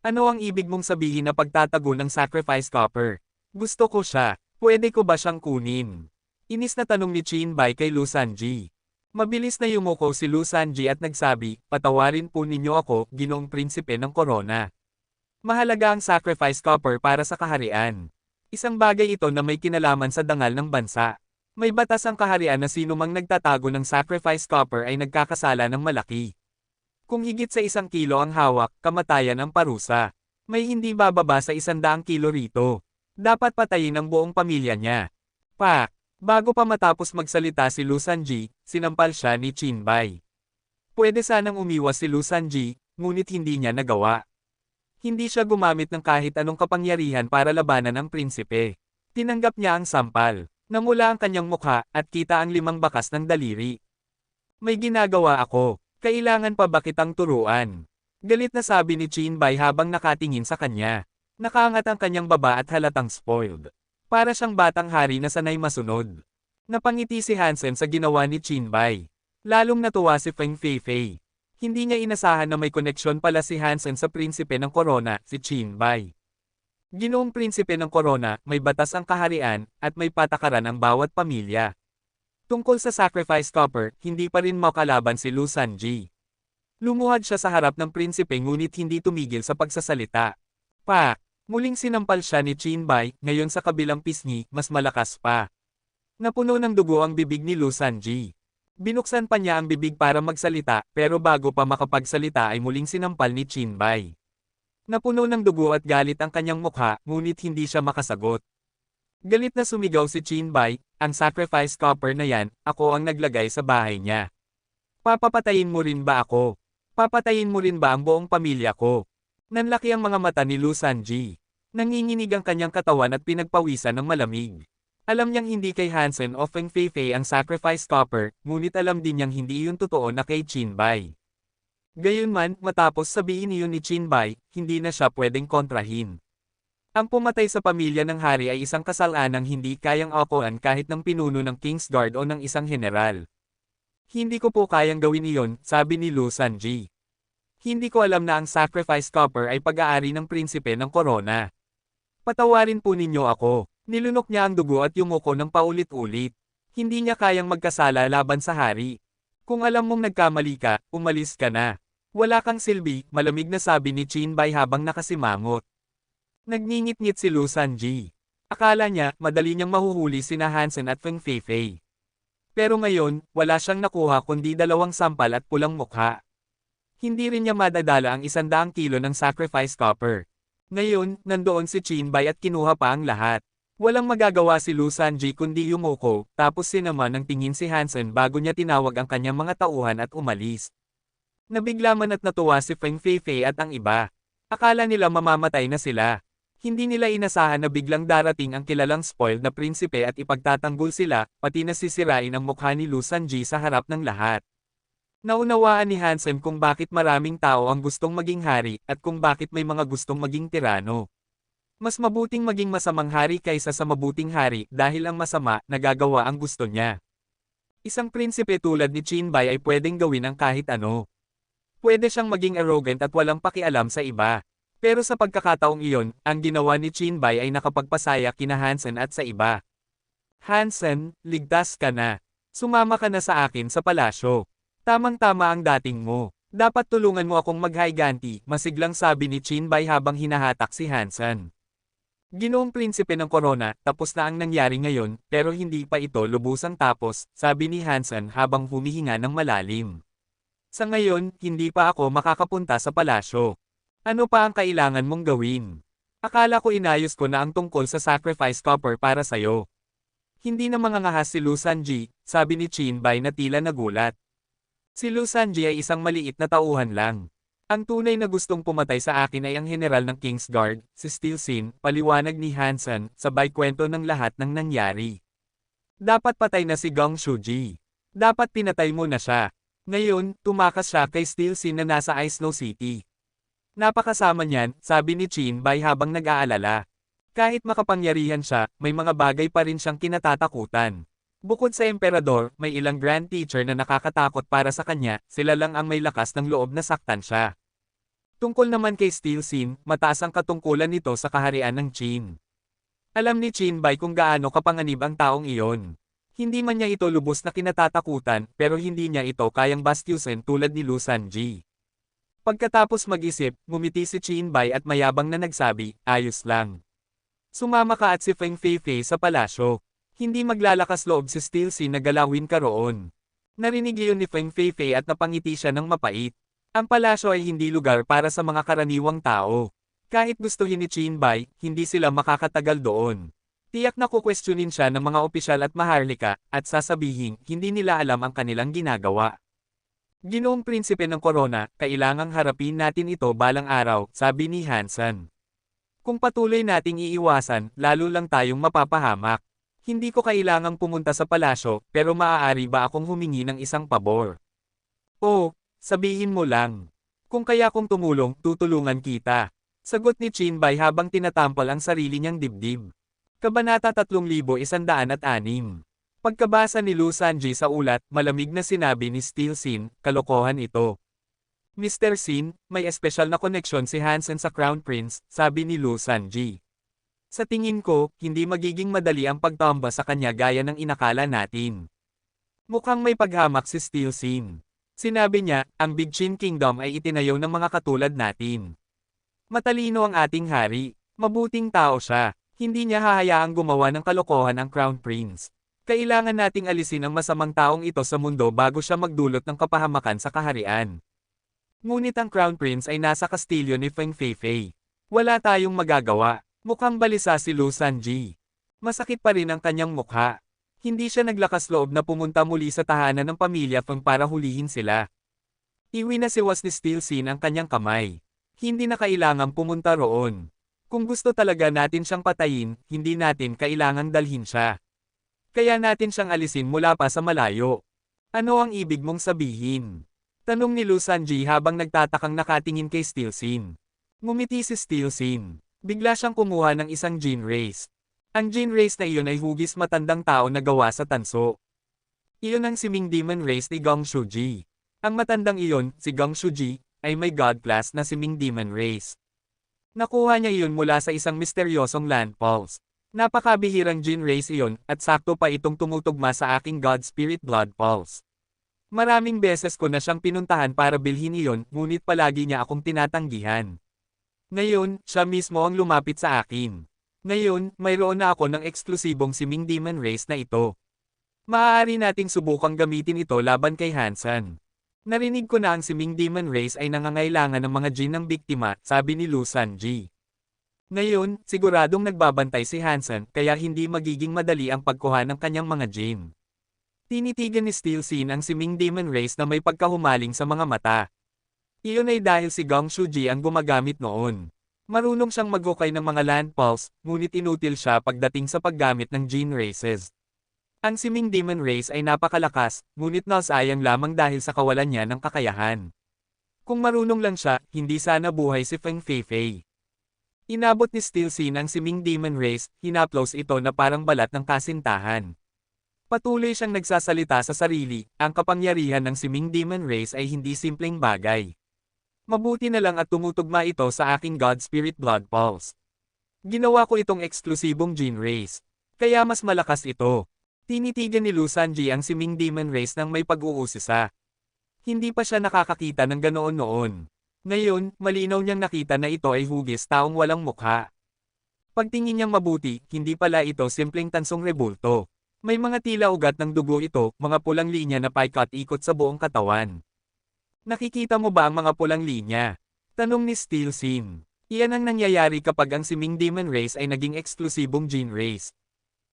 Ano ang ibig mong sabihin na pagtatago ng Sacrifice Copper? Gusto ko siya. Pwede ko ba siyang kunin? Inis na tanong ni Qin Bai kay Lu Sanji. Mabilis na yumuko si Lu Sanji at nagsabi, patawarin po ninyo ako, Ginoong Prinsipe ng Corona. Mahalaga ang Sacrifice Copper para sa kaharian. Isang bagay ito na may kinalaman sa dangal ng bansa. May batas ang kaharian na sinumang nagtatago ng Sacrifice Copper ay nagkakasala ng malaki. Kung higit sa 1 kilo ang hawak, kamatayan ang parusa. May hindi bababa sa 100 kilo rito. Dapat patayin ang buong pamilya niya. Bago pa matapos magsalita si Lu Sanji, sinampal siya ni Qin Bai. Pwede sanang umiwas si Lu Sanji, ngunit hindi niya nagawa. Hindi siya gumamit ng kahit anong kapangyarihan para labanan ang prinsipe. Tinanggap niya ang sampal. Namula ang kanyang mukha, at kita ang 5 bakas ng daliri. May ginagawa ako. Kailangan pa ba kitang turuan? Galit na sabi ni Qin Bai habang nakatingin sa kanya. Nakaangat ang kanyang baba at halatang spoiled. Para siyang batang hari na sanay masunod. Napangiti si Hansen sa ginawa ni Qin Bai. Lalong natuwa si Feng Feifei. Hindi niya inasahan na may koneksyon pala si Hansen sa prinsipe ng korona, si Qin Bai. Ginoong Prinsipe ng Corona, may batas ang kaharian, at may patakaran ang bawat pamilya. Tungkol sa Sacrifice Copper, hindi pa rin makalaban si Lu Sanji. Lumuhad siya sa harap ng prinsipe ngunit hindi tumigil sa pagsasalita. Muling sinampal siya ni Qin Bai, ngayon sa kabilang pisngi, mas malakas pa. Napuno ng dugo ang bibig ni Lu Sanji. Binuksan pa niya ang bibig para magsalita, pero bago pa makapagsalita ay muling sinampal ni Qin Bai. Napuno ng dugo at galit ang kanyang mukha, ngunit hindi siya makasagot. Galit na sumigaw si Qin Bai, ang Sacrifice Copper na yan, ako ang naglagay sa bahay niya. Papapatayin mo rin ba ako? Papatayin mo rin ba ang buong pamilya ko? Nanlaki ang mga mata ni Lu Sanji. Nanginginig ang kanyang katawan at pinagpawisan ng malamig. Alam niyang hindi kay Hansen o Feng Feifei ang Sacrifice Copper, ngunit alam din niyang hindi iyon totoo na kay Qin Bai. Gayunman, matapos sabihin iyon ni Qin Bai, hindi na siya pwedeng kontrahin. Ang pumatay sa pamilya ng hari ay isang kasalanang hindi kayang akuan kahit ng pinuno ng Kingsguard o ng isang general. Hindi ko po kayang gawin iyon, sabi ni Lu Sanji. Hindi ko alam na ang Sacrifice Copper ay pag-aari ng prinsipe ng korona. Patawarin po ninyo ako. Nilunok niya ang dugo at yumuko ng paulit-ulit. Hindi niya kayang magkasala laban sa hari. Kung alam mong nagkamali ka, umalis ka na. Wala kang silbi, malamig na sabi ni Qin Bai habang nakasimangot. Nagngingit-ngit si Lu Sanji. Akala niya, madali niyang mahuhuli sina Hansen at Feng Feifei. Pero ngayon, wala siyang nakuha kundi 2 sampal at pulang mukha. Hindi rin niya madadala ang 100 kilo ng Sacrifice Copper. Ngayon, nandoon si Qin Bai at kinuha pa ang lahat. Walang magagawa si Lu Sanji kundi yumuko, tapos sinama ng tingin si Hansen bago niya tinawag ang kanyang mga tauhan at umalis. Nabigla man at natuwa si Feng Feifei at ang iba. Akala nila mamamatay na sila. Hindi nila inasahan na biglang darating ang kilalang spoiled na prinsipe at ipagtatanggol sila, pati na sisirain ang mukha ni Lu Sanji sa harap ng lahat. Naunawaan ni Hansen kung bakit maraming tao ang gustong maging hari at kung bakit may mga gustong maging tirano. Mas mabuting maging masamang hari kaysa sa mabuting hari dahil ang masama nagagawa ang gusto niya. Isang prinsipe tulad ni Jinbei ay pwedeng gawin ang kahit ano. Pwede siyang maging arrogant at walang pakialam sa iba. Pero sa pagkakataong iyon, ang ginawa ni Jinbei ay nakapagpasaya kina Hansen at sa iba. Hansen, ligtas ka na. Sumama ka na sa akin sa palasyo. Tamang-tama ang dating mo. Dapat tulungan mo akong maghaiganti, masiglang sabi ni Jinbei habang hinahatak si Hansen. Ginoong prinsipe ng korona, tapos na ang nangyari ngayon, pero hindi pa ito lubusang tapos, sabi ni Hansen habang humihinga ng malalim. Sa ngayon, hindi pa ako makakapunta sa palasyo. Ano pa ang kailangan mong gawin? Akala ko inayos ko na ang tungkol sa sacrifice copper para sayo. Hindi na mangangahas si Lu Sanji, sabi ni Jinbei na tila nagulat. Si Lu Sanji ay isang maliit na tauhan lang. Ang tunay na gustong pumatay sa akin ay ang general ng Kingsguard, si Steel Sin, paliwanag ni Hansen, sabay kwento ng lahat ng nangyari. Dapat patay na si Gong Shuji. Dapat pinatay mo na siya. Ngayon, tumakas siya kay Steel Sin na nasa Ice Snow City. Napakasama niyan, sabi ni Jinbei habang nag-aalala. Kahit makapangyarihan siya, may mga bagay pa rin siyang kinatatakutan. Bukod sa emperador, may ilang grand teacher na nakakatakot para sa kanya, sila lang ang may lakas ng loob na saktan siya. Tungkol naman kay Steel Sin, mataas ang katungkulan nito sa kaharian ng Qin. Alam ni Jinbei kung gaano kapanganib ang taong iyon. Hindi man niya ito lubos na kinatatakutan, pero hindi niya ito kayang bastyusin tulad ni Lu Sanji. Pagkatapos mag-isip, ngumiti si Jinbei at mayabang na nagsabi, ayos lang. Sumama ka at si Feng Feifei sa palasyo. Hindi maglalakas loob si Steel Sin na galawin ka roon. Narinig iyon ni Feng Feifei at napangiti siya ng mapait. Ang palasyo ay hindi lugar para sa mga karaniwang tao. Kahit gustuhin ni Jinbei, hindi sila makakatagal doon. Tiyak na kukwestiyonin siya ng mga opisyal at maharlika, at sasabihin, hindi nila alam ang kanilang ginagawa. Ginoong prinsipe ng korona, kailangang harapin natin ito balang araw, sabi ni Hansen. Kung patuloy nating iiwasan, lalo lang tayong mapapahamak. Hindi ko kailangang pumunta sa palasyo, pero maaari ba akong humingi ng isang pabor? Oh, sabihin mo lang. Kung kaya kong tumulong, tutulungan kita. Sagot ni Jinbei habang tinatampal ang sarili niyang dibdib. Kabanata 3106. Pagkabasa ni Lu Sanji sa ulat, malamig na sinabi ni Steel Sin, kalokohan ito. Mr. Sin, may espesyal na koneksyon si Hansen sa Crown Prince, sabi ni Lu Sanji. Sa tingin ko, hindi magiging madali ang pagtamba sa kanya gaya ng inakala natin. Mukhang may paghamak si Steel Sin. Sinabi niya, ang Big Chin Kingdom ay itinayo ng mga katulad natin. Matalino ang ating hari. Mabuting tao siya. Hindi niya hahayaang gumawa ng kalokohan ang Crown Prince. Kailangan nating alisin ang masamang taong ito sa mundo bago siya magdulot ng kapahamakan sa kaharian. Ngunit ang Crown Prince ay nasa kastilyo ni Feng Feifei. Wala tayong magagawa. Mukhang balisa si Lu Sanji. Masakit pa rin ang kanyang mukha. Hindi siya naglakas loob na pumunta muli sa tahanan ng pamilya Feng para hulihin sila. Iwinasiwas ni Steel Sin ang kanyang kamay. Hindi na kailangang pumunta roon. Kung gusto talaga natin siyang patayin, hindi natin kailangang dalhin siya. Kaya natin siyang alisin mula pa sa malayo. Ano ang ibig mong sabihin? Tanong ni Lu Sanji habang nagtatakang nakatingin kay Steel Sin. Ngumiti si Steel Sin. Bigla siyang kumuha ng isang gene race. Ang gene race na iyon ay hugis matandang tao na gawa sa tanso. Iyon ang siming demon race ni Gong Shuji. Ang matandang iyon, si Gong Shuji, ay may god class na siming demon race. Nakuha niya iyon mula sa isang misteryosong land pulse. Napakabihirang gene race iyon, at sakto pa itong tumutugma sa aking god spirit blood pulse. Maraming beses ko na siyang pinuntahan para bilhin iyon, ngunit palagi niya akong tinatanggihan. Ngayon, siya mismo ang lumapit sa akin. Ngayon, mayroon na ako ng eksklusibong siming demon race na ito. Maaari nating subukang gamitin ito laban kay Hansen. Narinig ko na ang siming demon race ay nangangailangan ng mga jin ng biktima, sabi ni Lu Sanji. Ngayon, siguradong nagbabantay si Hansen, kaya hindi magiging madali ang pagkuha ng kanyang mga jin. Tinitigan ni Steel Sin ang siming demon race na may pagkahumaling sa mga mata. Iyon ay dahil si Gong Shuji ang gumagamit noon. Marunong siyang maghukay ng mga land pulse, ngunit inutil siya pagdating sa paggamit ng gene races. Ang Siming Demon Race ay napakalakas, ngunit nasayang lamang dahil sa kawalan niya ng kakayahan. Kung marunong lang siya, hindi sana buhay si Feng Feifei. Inabot ni Steel Sin ang Siming Demon Race, hinaplos ito na parang balat ng kasintahan. Patuloy siyang nagsasalita sa sarili, ang kapangyarihan ng Siming Demon Race ay hindi simpleng bagay. Mabuti na lang at tumutugma ito sa aking God Spirit Blood Pulse. Ginawa ko itong eksklusibong gene race. Kaya mas malakas ito. Tinitigan ni Lu Sanji ang Siming Demon Race nang may pag-uusisa. Hindi pa siya nakakakita ng ganoon noon. Ngayon, malinaw niyang nakita na ito ay hugis taong walang mukha. Pagtingin niyang mabuti, hindi pala ito simpleng tansong rebulto. May mga tila ugat ng dugo ito, mga pulang linya na paikot-ikot sa buong katawan. Nakikita mo ba ang mga pulang linya? Tanong ni Steel Sin. Iyan ang nangyayari kapag ang Siming Demon Race ay naging eksklusibong gene race.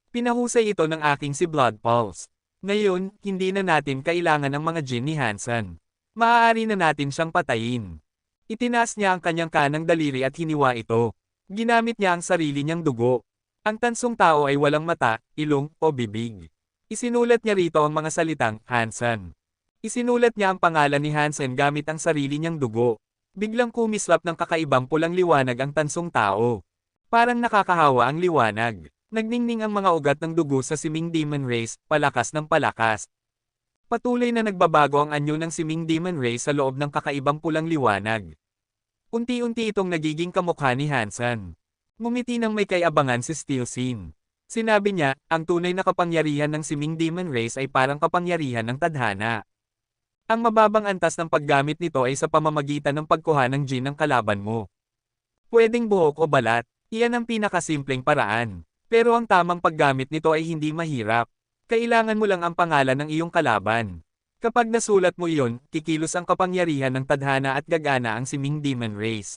Pinahusay ito ng aking si Blood Pulse. Ngayon, hindi na natin kailangan ng mga gene ni Hansen. Maaari na natin siyang patayin. Itinaas niya ang kanyang kanang daliri at hiniwa ito. Ginamit niya ang sarili niyang dugo. Ang tansong tao ay walang mata, ilong, o bibig. Isinulat niya rito ang mga salitang, Hansen. Isinulat niya ang pangalan ni Hansen gamit ang sarili niyang dugo. Biglang kumislap ng kakaibang pulang liwanag ang tansong tao. Parang nakakahawa ang liwanag. Nagningning ang mga ugat ng dugo sa Siming Demon Race, palakas ng palakas. Patuloy na nagbabago ang anyo ng Siming Demon Race sa loob ng kakaibang pulang liwanag. Unti-unti itong nagiging kamukha ni Hansen. Ngumiti ng may kayabangan si Steel Sin. Sinabi niya, ang tunay na kapangyarihan ng Siming Demon Race ay parang kapangyarihan ng tadhana. Ang mababang antas ng paggamit nito ay sa pamamagitan ng pagkuha ng gene ng kalaban mo. Pwedeng buhok o balat, iyan ang pinakasimpleng paraan. Pero ang tamang paggamit nito ay hindi mahirap. Kailangan mo lang ang pangalan ng iyong kalaban. Kapag nasulat mo iyon, kikilos ang kapangyarihan ng tadhana at gagana ang Siming Demon Race.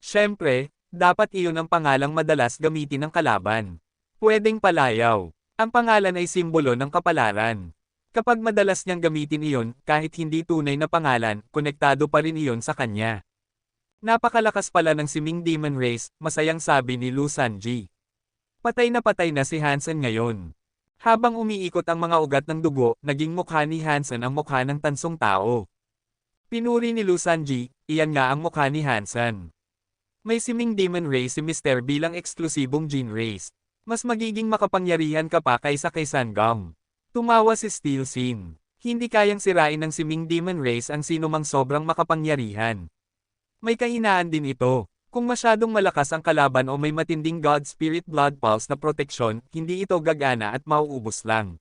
Siyempre, dapat iyon ang pangalang madalas gamitin ng kalaban. Pwedeng palayaw. Ang pangalan ay simbolo ng kapalaran. Kapag madalas niyang gamitin iyon, kahit hindi tunay na pangalan, konektado pa rin iyon sa kanya. Napakalakas pala ng Siming Demon Race, masayang sabi ni Lu Sanji. Patay na si Hansen ngayon. Habang umiikot ang mga ugat ng dugo, naging mukha ni Hansen ang mukha ng tansong tao. Pinuri ni Lu Sanji, iyan nga ang mukha ni Hansen. May Siming Demon Race si Mr. bilang eksklusibong gene race. Mas magiging makapangyarihan ka pa kaysa kay Sangam. Tumawa si Steel Sin. Hindi kayang sirain ng Siming Demon Race ang sinumang sobrang makapangyarihan. May kahinaan din ito. Kung masyadong malakas ang kalaban o may matinding God Spirit Blood Pulse na proteksyon, hindi ito gagana at mauubos lang.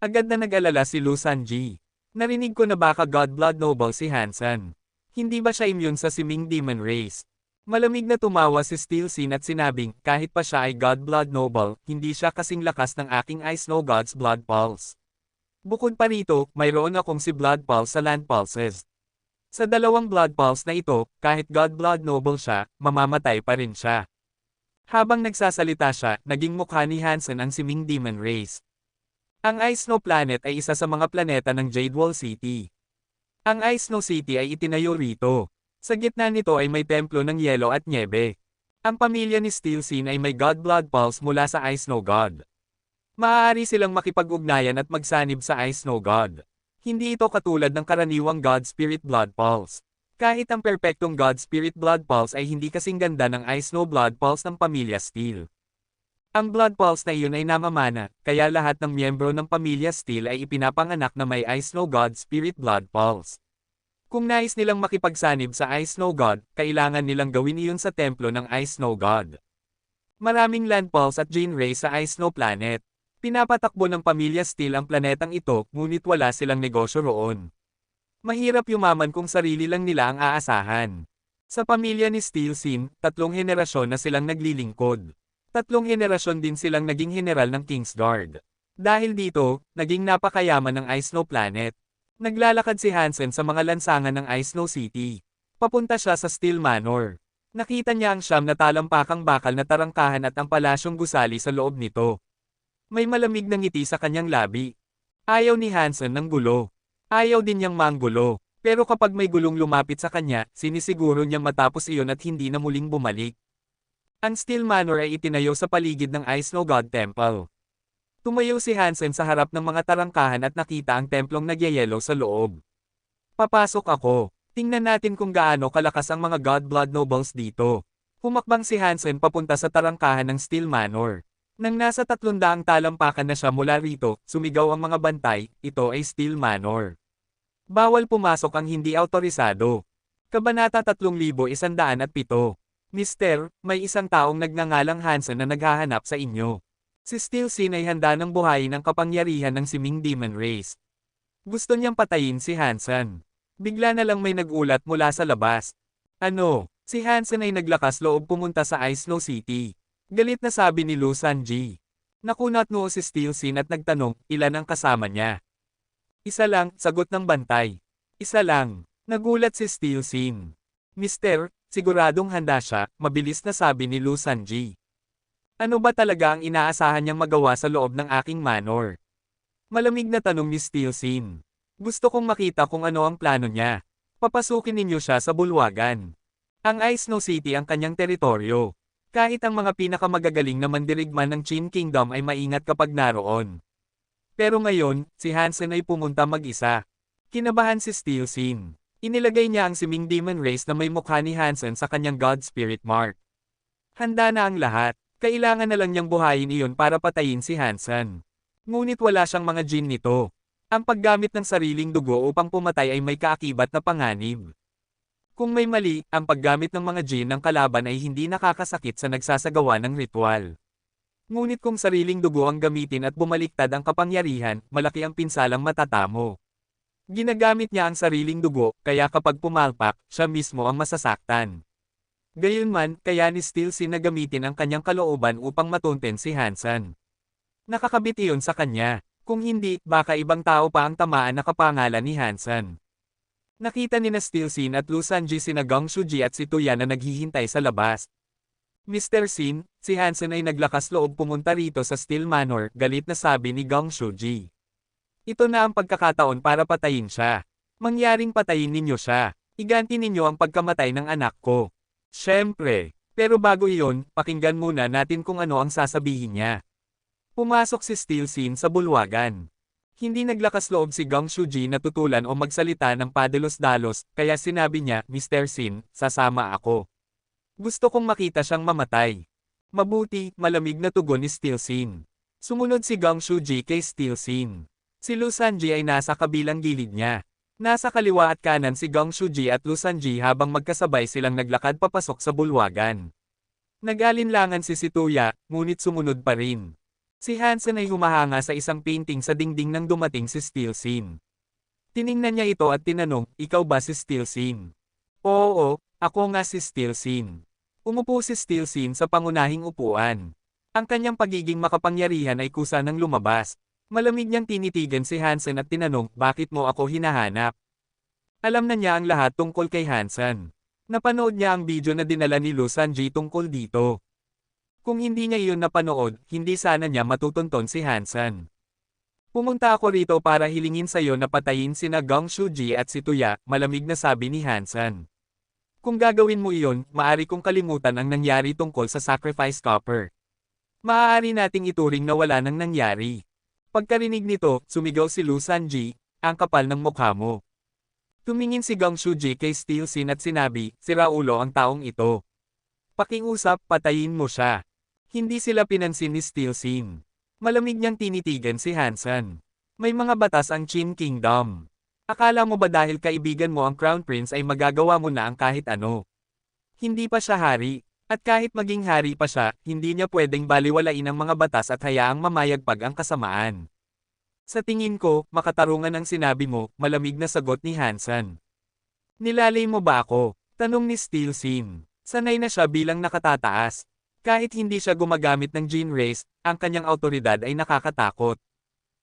Agad na nag-alala si Lu Sanji. Narinig ko na baka God Blood Noble si Hansen. Hindi ba siya immune sa Siming Demon Race? Malamig na tumawa si Steel Sin at sinabing, kahit pa siya ay God Blood Noble, hindi siya kasing lakas ng aking Ice Snow God's Blood Pulse. Bukod pa rito, mayroon akong si Blood Pulse sa Land Pulses. Sa dalawang Blood Pulse na ito, kahit God Blood Noble siya, mamamatay pa rin siya. Habang nagsasalita siya, naging mukha ni Hansen ang Siming Demon Race. Ang Ice Snow Planet ay isa sa mga planeta ng Jade Wall City. Ang Ice Snow City ay itinayo rito. Sa gitna nito ay may templo ng yelo at nyebe. Ang pamilya ni Steel Sin ay may God Blood Pulse mula sa Ice Snow God. Maaari silang makipag-ugnayan at magsanib sa Ice Snow God. Hindi ito katulad ng karaniwang God Spirit Blood Pulse. Kahit ang perpektong God Spirit Blood Pulse ay hindi kasing ganda ng Ice Snow Blood Pulse ng pamilya Steel. Ang Blood Pulse na iyon ay namamana, kaya lahat ng miyembro ng pamilya Steel ay ipinapanganak na may Ice Snow God Spirit Blood Pulse. Kung nais nilang makipagsanib sa Ice Snow God, kailangan nilang gawin iyon sa templo ng Ice Snow God. Maraming land pulse at gene race sa Ice Snow Planet. Pinapatakbo ng pamilya Steel ang planetang ito, ngunit wala silang negosyo roon. Mahirap yumaman kung sarili lang nila ang aasahan. Sa pamilya ni Steel Sin, 3 henerasyon na silang naglilingkod. 3 henerasyon din silang naging general ng Kingsguard. Dahil dito, naging napakayaman ng Ice Snow Planet. Naglalakad si Hansen sa mga lansangan ng Ice Snow City. Papunta siya sa Steel Manor. Nakita niya ang siyam na talampakang bakal na tarangkahan at ang palasyong gusali sa loob nito. May malamig na ngiti sa kanyang labi. Ayaw ni Hansen ng gulo. Ayaw din niyang manggulo. Pero kapag may gulong lumapit sa kanya, sinisiguro niyang matapos iyon at hindi na muling bumalik. Ang Steel Manor ay itinayo sa paligid ng Ice Snow God Temple. Tumayo si Hansen sa harap ng mga tarangkahan at nakita ang templong nagyayelo sa loob. Papasok ako. Tingnan natin kung gaano kalakas ang mga God-Blood Nobles dito. Humakbang si Hansen papunta sa tarangkahan ng Steel Manor. Nang nasa 300 talampakan na siya mula rito, sumigaw ang mga bantay, ito ay Steel Manor. Bawal pumasok ang hindi autorisado. Kabanata 3107. Mister, may isang taong nagngangalang Hansen na naghahanap sa inyo. Si Steel Sin ay handa ng buhayin ang kapangyarihan ng Siming Demon Race. Gusto niyang patayin si Hansen. Bigla na lang may nagulat mula sa labas. Ano? Si Hansen ay naglakas loob pumunta sa Ice Snow City. Galit na sabi ni Lu Sanji. Nakunat noo si Steel Sin at nagtanong, ilan ang kasama niya? Isa lang, sagot ng bantay. Isa lang. Nagulat si Steel Sin. Mister, siguradong handa siya, mabilis na sabi ni Lu Sanji. Ano ba talaga ang inaasahan niyang magawa sa loob ng aking manor? Malamig na tanong ni Steel Sin. Gusto kong makita kung ano ang plano niya. Papasukin ninyo siya sa bulwagan. Ang Ice Snow City ang kanyang teritoryo. Kahit ang mga pinakamagagaling na mandirigman ng Qin Kingdom ay maingat kapag naroon. Pero ngayon, si Hansen ay pumunta mag-isa. Kinabahan si Steel Sin. Inilagay niya ang Siming Demon Race na may mukha ni Hansen sa kanyang God Spirit Mark. Handa na ang lahat. Kailangan na lang niyang buhayin iyon para patayin si Hansen. Ngunit wala siyang mga Jin nito. Ang paggamit ng sariling dugo upang pumatay ay may kaakibat na panganib. Kung may mali, ang paggamit ng mga Jin ng kalaban ay hindi nakakasakit sa nagsasagawa ng ritual. Ngunit kung sariling dugo ang gamitin at bumaliktad ang kapangyarihan, malaki ang pinsalang matatamo. Ginagamit niya ang sariling dugo, kaya kapag pumalpak, siya mismo ang masasaktan. Gayunman, kaya ni Steel Sin na gamitin ang kanyang kalooban upang matunten si Hansen. Nakakabit iyon sa kanya. Kung hindi, baka ibang tao pa ang tamaan na kapangalan ni Hansen. Nakita ni na Steel Sin at Lu Sanji sina Gong Shuji at si Tuya na naghihintay sa labas. Mr. Sin, si Hansen ay naglakas loob pumunta rito sa Steel Manor, galit na sabi ni Gong Shuji. Ito na ang pagkakataon para patayin siya. Mangyaring patayin ninyo siya. Iganti ninyo ang pagkamatay ng anak ko. Siyempre. Pero bago iyon, pakinggan muna natin kung ano ang sasabihin niya. Pumasok si Steel Sin sa bulwagan. Hindi naglakas loob si Gong Shuji na tutulan o magsalita ng padalos-dalos, kaya sinabi niya, Mr. Sin, sasama ako. Gusto kong makita siyang mamatay. Mabuti, malamig na tugon ni Steel Sin. Sumunod si Gong Shuji kay Steel Sin. Si Lu Sanji ay nasa kabilang gilid niya. Nasa kaliwa at kanan si Gong Shuji at Lu Sanji habang magkasabay silang naglakad papasok sa bulwagan. Nag-alinlangan si Tuya, ngunit sumunod pa rin. Si Hansen ay humahanga sa isang painting sa dingding nang dumating si Steel Sin. Tiningnan niya ito at tinanong, ikaw ba si Steel Sin? Oo, ako nga si Steel Sin. Umupo si Steel Sin sa pangunahing upuan. Ang kanyang pagiging makapangyarihan ay kusa ng lumabas. Malamig niyang tinitigan si Hansen at tinanong, bakit mo ako hinahanap? Alam na niya ang lahat tungkol kay Hansen. Napanood niya ang video na dinala ni Lu Sanji tungkol dito. Kung hindi niya iyon napanood, hindi sana niya matutunton si Hansen. Pumunta ako rito para hilingin sa iyo na patayin sina Gong Shuji at si Tuya, malamig na sabi ni Hansen. Kung gagawin mo iyon, maari kong kalimutan ang nangyari tungkol sa Sacrifice Copper. Maaari nating ituring na wala nang nangyari. Pagkarinig nito, sumigaw si Lu Sanji, ang kapal ng mukha mo. Tumingin si Gong Shuji kay Steel Sin at sinabi, sira ulo ang taong ito. Pakiusap, patayin mo siya. Hindi sila pinansin ni Steel Sin. Malamig niyang tinitigan si Hansen. May mga batas ang Qin Kingdom. Akala mo ba dahil kaibigan mo ang Crown Prince ay magagawa mo na ang kahit ano? Hindi pa siya hari. At kahit maging hari pa siya, hindi niya pwedeng baliwalain ang mga batas at hayaang mamayagpag ang kasamaan. Sa tingin ko, makatarungan ang sinabi mo, malamig na sagot ni Hansen. Nilalay mo ba ako? Tanong ni Steel Sin. Sanay na siya bilang nakatataas. Kahit hindi siya gumagamit ng Jin Race, ang kanyang autoridad ay nakakatakot.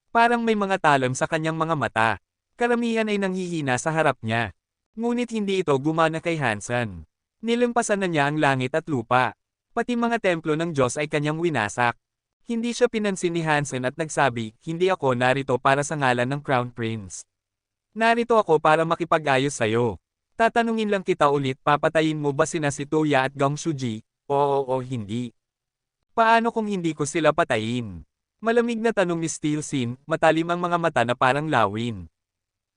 Parang may mga talam sa kanyang mga mata. Karamihan ay nanghihina sa harap niya. Ngunit hindi ito gumana kay Hansen. Nilampasan na niya ang langit at lupa. Pati mga templo ng Diyos ay kanyang winasak. Hindi siya pinansin ni Hansen at nagsabi, hindi ako narito para sa ngalan ng Crown Prince. Narito ako para makipag-ayos sa'yo. Tatanungin lang kita ulit, papatayin mo ba sina si Toya at Gong Shuji? Oo o hindi. Paano kung hindi ko sila patayin? Malamig na tanong ni Steel Sin, matalim ang mga mata na parang lawin.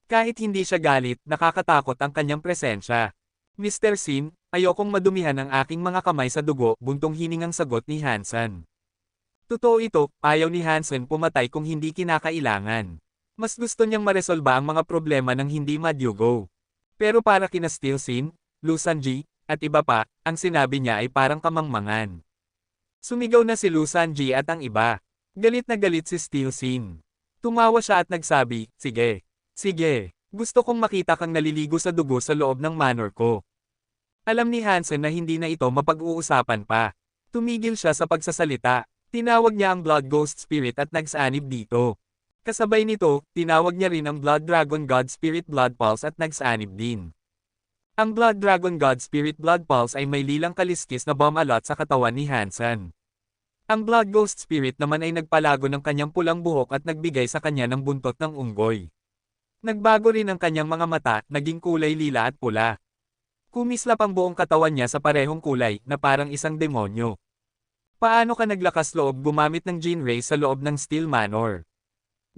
Kahit hindi siya galit, nakakatakot ang kanyang presensya. Mr. Sin, ayokong madumihan ang aking mga kamay sa dugo, buntong hiningang sagot ni Hansen. Totoo ito, ayaw ni Hansen pumatay kung hindi kinakailangan. Mas gusto niyang maresolba ang mga problema ng hindi madyugo. Pero para kina Steel Sin, Lu Sanji, at iba pa, ang sinabi niya ay parang kamangmangan. Sumigaw na si Lu Sanji at ang iba. Galit na galit si Steel Sin. Tumawa siya at nagsabi, sige. Sige, gusto kong makita kang naliligo sa dugo sa loob ng manor ko. Alam ni Hansen na hindi na ito mapag-uusapan pa. Tumigil siya sa pagsasalita. Tinawag niya ang Blood Ghost Spirit at nagsanib dito. Kasabay nito, tinawag niya rin ang Blood Dragon God Spirit Blood Pulse at nagsanib din. Ang Blood Dragon God Spirit Blood Pulse ay may lilang kaliskis na bumalot sa katawan ni Hansen. Ang Blood Ghost Spirit naman ay nagpalago ng kanyang pulang buhok at nagbigay sa kanya ng buntot ng unggoy. Nagbago rin ang kanyang mga mata, naging kulay lila at pula. Kumislap ang buong katawan niya sa parehong kulay, na parang isang demonyo. Paano ka naglakas loob gumamit ng Jin Ray sa loob ng Steel Manor?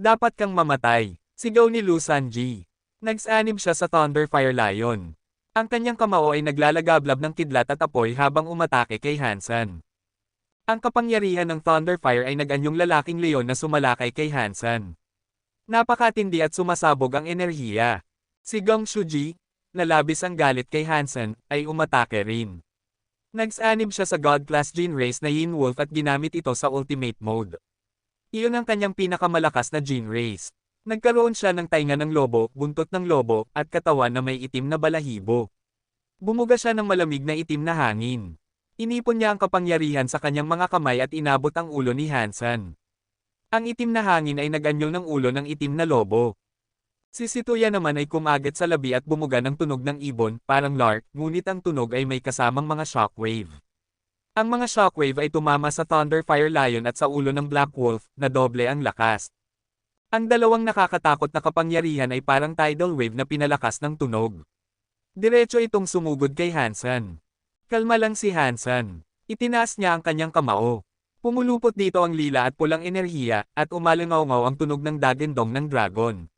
Dapat kang mamatay, sigaw ni Lu Sanji. Nagsanib siya sa Thunder Fire Lion. Ang kanyang kamao ay naglalagablab ng kidlat at apoy habang umatake kay Hansen. Ang kapangyarihan ng Thunder Fire ay nag-anyong lalaking leon na sumalakay kay Hansen. Napakatindi at sumasabog ang enerhiya. Si Gong Shuji, na labis ang galit kay Hansen, ay umatake rin. Nagsanib siya sa God-class Jin Rays na Yin Wolf at ginamit ito sa Ultimate Mode. Iyon ang kanyang pinakamalakas na Jin Rays. Nagkaroon siya ng tainga ng lobo, buntot ng lobo, at katawan na may itim na balahibo. Bumuga siya ng malamig na itim na hangin. Inipon niya ang kapangyarihan sa kanyang mga kamay at inabot ang ulo ni Hansen. Ang itim na hangin ay nag-anyol ng ulo ng itim na lobo. Si Situya naman ay kumagat sa labi at bumuga ng tunog ng ibon, parang lark, ngunit ang tunog ay may kasamang mga shockwave. Ang mga shockwave ay tumama sa Thunder Fire Lion at sa ulo ng Black Wolf, na doble ang lakas. Ang dalawang nakakatakot na kapangyarihan ay parang tidal wave na pinalakas ng tunog. Diretso itong sumugod kay Hansen. Kalma lang si Hansen. Itinaas niya ang kanyang kamao. Pumulupot dito ang lila at pulang enerhiya, at umalangaw-ngaw ang tunog ng dagendong ng dragon.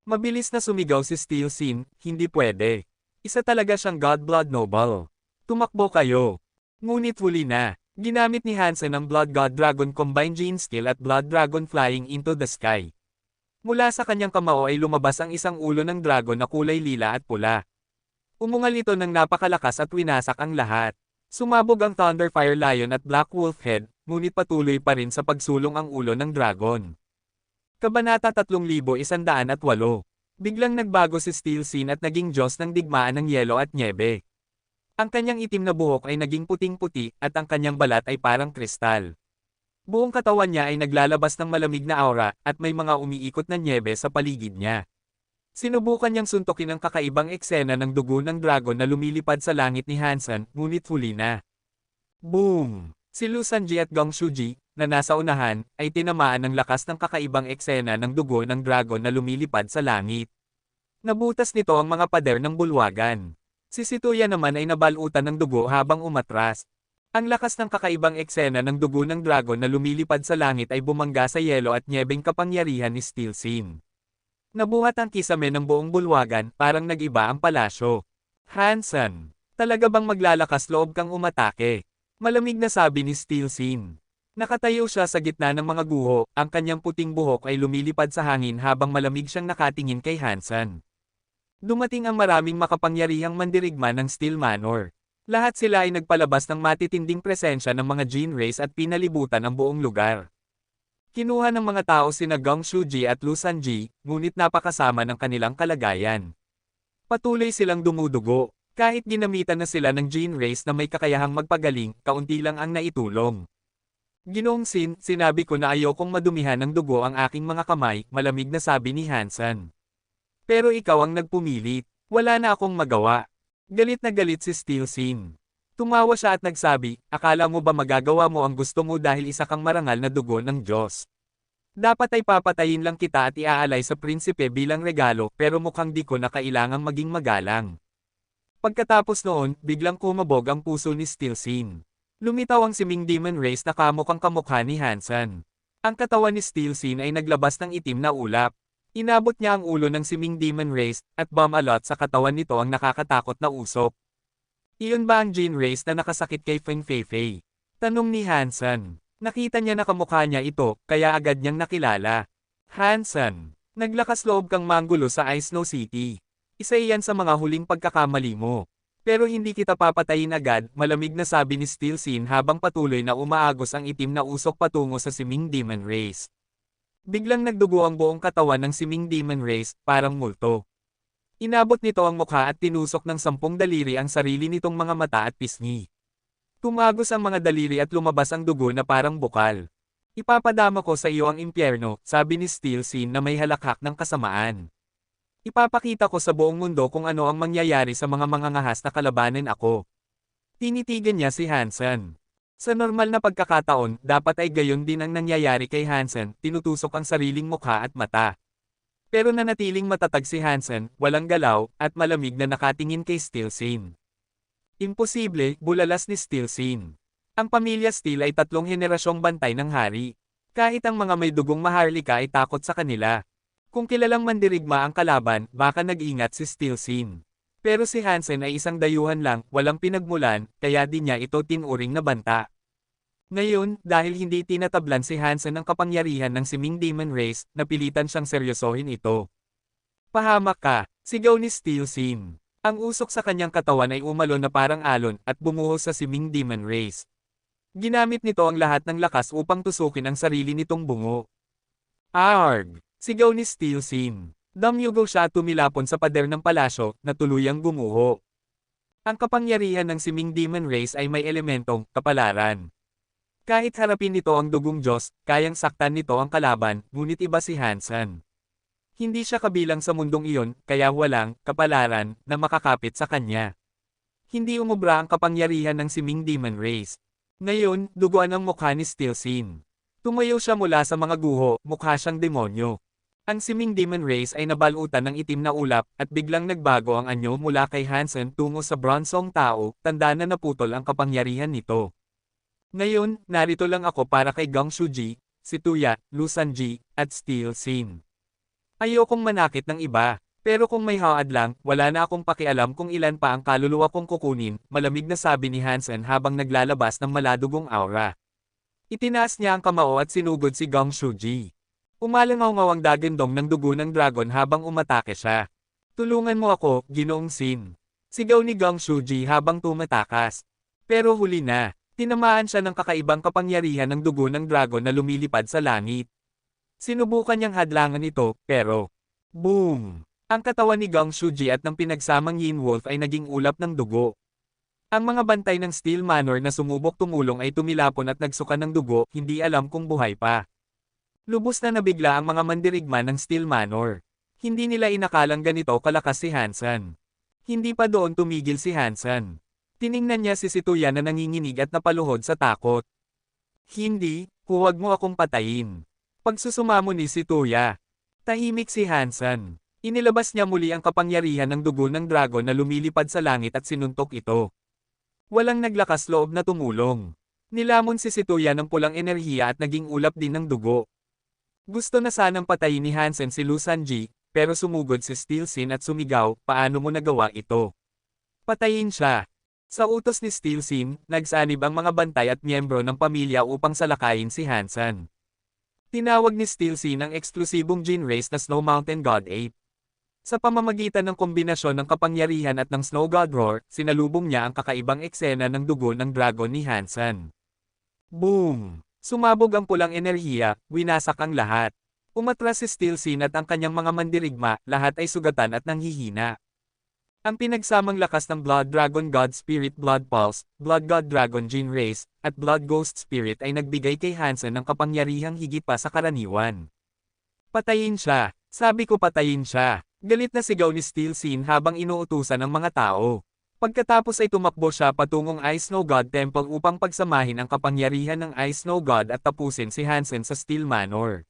Mabilis na sumigaw si Steel Sin, hindi pwede. Isa talaga siyang God-Blood Noble. Tumakbo kayo. Ngunit huli na. Ginamit ni Hansen ang Blood God Dragon Combined Gene Skill at Blood Dragon Flying into the Sky. Mula sa kanyang kamao ay lumabas ang isang ulo ng dragon na kulay lila at pula. Umungal ito ng napakalakas at winasak ang lahat. Sumabog ang Thunder Fire Lion at Black Wolf Head, ngunit patuloy pa rin sa pagsulong ang ulo ng dragon. Kabanata 3108. Biglang nagbago si Steel Sin at naging Diyos ng digmaan ng yelo at nyebe. Ang kanyang itim na buhok ay naging puting-puti at ang kanyang balat ay parang kristal. Buong katawan niya ay naglalabas ng malamig na aura at may mga umiikot na nyebe sa paligid niya. Sinubukan niyang suntukin ang kakaibang eksena ng dugo ng dragon na lumilipad sa langit ni Hansen, ngunit huli na. Boom! Si Lu Sanji at Gong Shuji, na nasa unahan, ay tinamaan ng lakas ng kakaibang eksena ng dugo ng dragon na lumilipad sa langit. Nabutas nito ang mga pader ng bulwagan. Si Situya naman ay nabalutan ng dugo habang umatras. Ang lakas ng kakaibang eksena ng dugo ng dragon na lumilipad sa langit ay bumangga sa yelo at nyebeng kapangyarihan ni Steel Sin. Nabuhat ang kisame ng buong bulwagan, parang nag-iba ang palasyo. Hansen, talaga bang maglalakas loob kang umatake? Malamig na sabi ni Steel Sin. Nakatayo siya sa gitna ng mga guho, ang kanyang puting buhok ay lumilipad sa hangin habang malamig siyang nakatingin kay Hansen. Dumating ang maraming makapangyarihang mandirigma ng Steel Manor. Lahat sila ay nagpalabas ng matitinding presensya ng mga Jin Rays at pinalibutan ang buong lugar. Kinuha ng mga tao sina Gong Shuji at Lu Sanji, ngunit napakasama ng kanilang kalagayan. Patuloy silang dumudugo. Kahit ginamitan na sila ng Jin Rays na may kakayahang magpagaling, kaunti lang ang naitulong. Ginoong Sin, sinabi ko na ayokong madumihan ng dugo ang aking mga kamay, malamig na sabi ni Hansen. Pero ikaw ang nagpumilit, wala na akong magawa. Galit na galit si Steel Sin. Tumawa siya at nagsabi, akala mo ba magagawa mo ang gusto mo dahil isa kang marangal na dugo ng Diyos? Dapat ay papatayin lang kita at iaalay sa prinsipe bilang regalo pero mukhang di ko na kailangang maging magalang. Pagkatapos noon, biglang kumabog ang puso ni Steelsin. Lumitaw ang siming demon race na kamukhang kamukha ni Hansen. Ang katawan ni Steelsin ay naglabas ng itim na ulap. Inabot niya ang ulo ng siming demon race, at bumalot sa katawan nito ang nakakatakot na usok. Iyon ba ang gene race na nakasakit kay Feng Feifei? Tanong ni Hansen. Nakita niya na kamukha niya ito, kaya agad niyang nakilala. Hansen, naglakas loob kang manggulo sa Ice Snow City. Isa iyan sa mga huling pagkakamali mo. Pero hindi kita papatayin agad, malamig na sabi ni Steelsin habang patuloy na umaagos ang itim na usok patungo sa siming demon race. Biglang nagdugo ang buong katawan ng siming demon race, parang multo. Inabot nito ang mukha at tinusok ng 10 daliri ang sarili nitong mga mata at pisngi. Tumagos ang mga daliri at lumabas ang dugo na parang bukal. Ipapadama ko sa iyo ang impyerno, sabi ni Steelsin na may halakhak ng kasamaan. Ipapakita ko sa buong mundo kung ano ang mangyayari sa mga mangangahas na kalabanin ako. Tinitigan niya si Hansen. Sa normal na pagkakataon, dapat ay gayon din ang nangyayari kay Hansen, tinutusok ang sariling mukha at mata. Pero nanatiling matatag si Hansen, walang galaw, at malamig na nakatingin kay Steelsin. Imposible, bulalas ni Steelsin. Ang pamilya Steel ay 3 henerasyong bantay ng hari. Kahit ang mga may dugong maharlika ay takot sa kanila. Kung kilalang mandirigma ang kalaban, baka nag-ingat si Steelsin. Pero si Hansen ay isang dayuhan lang, walang pinagmulan, kaya di niya ito tinuring na banta. Ngayon, dahil hindi tinatablan si Hansen ng kapangyarihan ng siming demon race, napilitan siyang seryosohin ito. Pahamak ka, sigaw ni Steelsin. Ang usok sa kanyang katawan ay umalon na parang alon at bumuhos sa siming demon race. Ginamit nito ang lahat ng lakas upang tusukin ang sarili nitong bungo. Arg! Sigaw ni Steelsin. Damyugo siya at tumilapon sa pader ng palasyo, na tuluyang gumuho. Ang kapangyarihan ng siming demon race ay may elementong kapalaran. Kahit harapin nito ang dugong Diyos, kayang saktan nito ang kalaban, ngunit iba si Hansen. Hindi siya kabilang sa mundong iyon, kaya walang kapalaran na makakapit sa kanya. Hindi umubra ang kapangyarihan ng siming demon race. Ngayon, duguan ang mukha ni Steelsin. Tumayo siya mula sa mga guho, mukha siyang demonyo. Ang siming demon race ay nabalutan ng itim na ulap, at biglang nagbago ang anyo mula kay Hansen tungo sa bronsong tao, tanda na naputol ang kapangyarihan nito. Ngayon, narito lang ako para kay Gong Shuji, si Tuya, Lu Sanji, at Steelsin. Ayokong manakit ng iba, pero kung may haad lang, wala na akong pakialam kung ilan pa ang kaluluwa kong kukunin, malamig na sabi ni Hansen habang naglalabas ng maladugong aura. Itinaas niya ang kamao at sinugod si Gong Shuji. Umalangaw-ngaw ang dagandong ng dugo ng dragon habang umatake siya. Tulungan mo ako, Ginoong Sin. Sigaw ni Gong Shuji habang tumatakas. Pero huli na, tinamaan siya ng kakaibang kapangyarihan ng dugo ng dragon na lumilipad sa langit. Sinubukan niyang hadlangan ito, pero boom! Ang katawan ni Gong Shuji at ng pinagsamang Yin Wolf ay naging ulap ng dugo. Ang mga bantay ng Steel Manor na sumubok tumulong ay tumilapon at nagsuka ng dugo, hindi alam kung buhay pa. Lubos na nabigla ang mga mandirigma ng Steel Manor. Hindi nila inakalang ganito kalakas si Hansen. Hindi pa doon tumigil si Hansen. Tiningnan niya si Situya na nanginginig at napaluhod sa takot. Hindi, huwag mo akong patayin. Pagsusumamo ni Situya. Tahimik si Hansen. Inilabas niya muli ang kapangyarihan ng dugo ng dragon na lumilipad sa langit at sinuntok ito. Walang naglakas loob na tumulong. Nilamon si Situya ng pulang enerhiya at naging ulap din ng dugo. Gusto na sanang patayin ni Hansen si Lu Sanji, pero sumugod si Steelsin at sumigaw, paano mo nagawa ito? Patayin siya. Sa utos ni Steelsin, nagsanib ang mga bantay at miyembro ng pamilya upang salakayin si Hansen. Tinawag ni Steelsin ang eksklusibong gene race na Snow Mountain God Ape. Sa pamamagitan ng kombinasyon ng kapangyarihan at ng Snow God Roar, sinalubong niya ang kakaibang eksena ng dugo ng dragon ni Hansen. Boom! Sumabog ang pulang enerhiya, winasak ang lahat. Umatras si Steelsin at ang kanyang mga mandirigma, lahat ay sugatan at nanghihina. Ang pinagsamang lakas ng Blood Dragon God Spirit Blood Pulse, Blood God Dragon Gene Race, at Blood Ghost Spirit ay nagbigay kay Hansen ng kapangyarihang higit pa sa karaniwan. Patayin siya, sabi ko patayin siya. Galit na sigaw ni Steelsin habang inuutusan ng mga tao. Pagkatapos ay tumakbo siya patungong Ice Snow God Temple upang pagsamahin ang kapangyarihan ng Ice Snow God at tapusin si Hansen sa Steel Manor.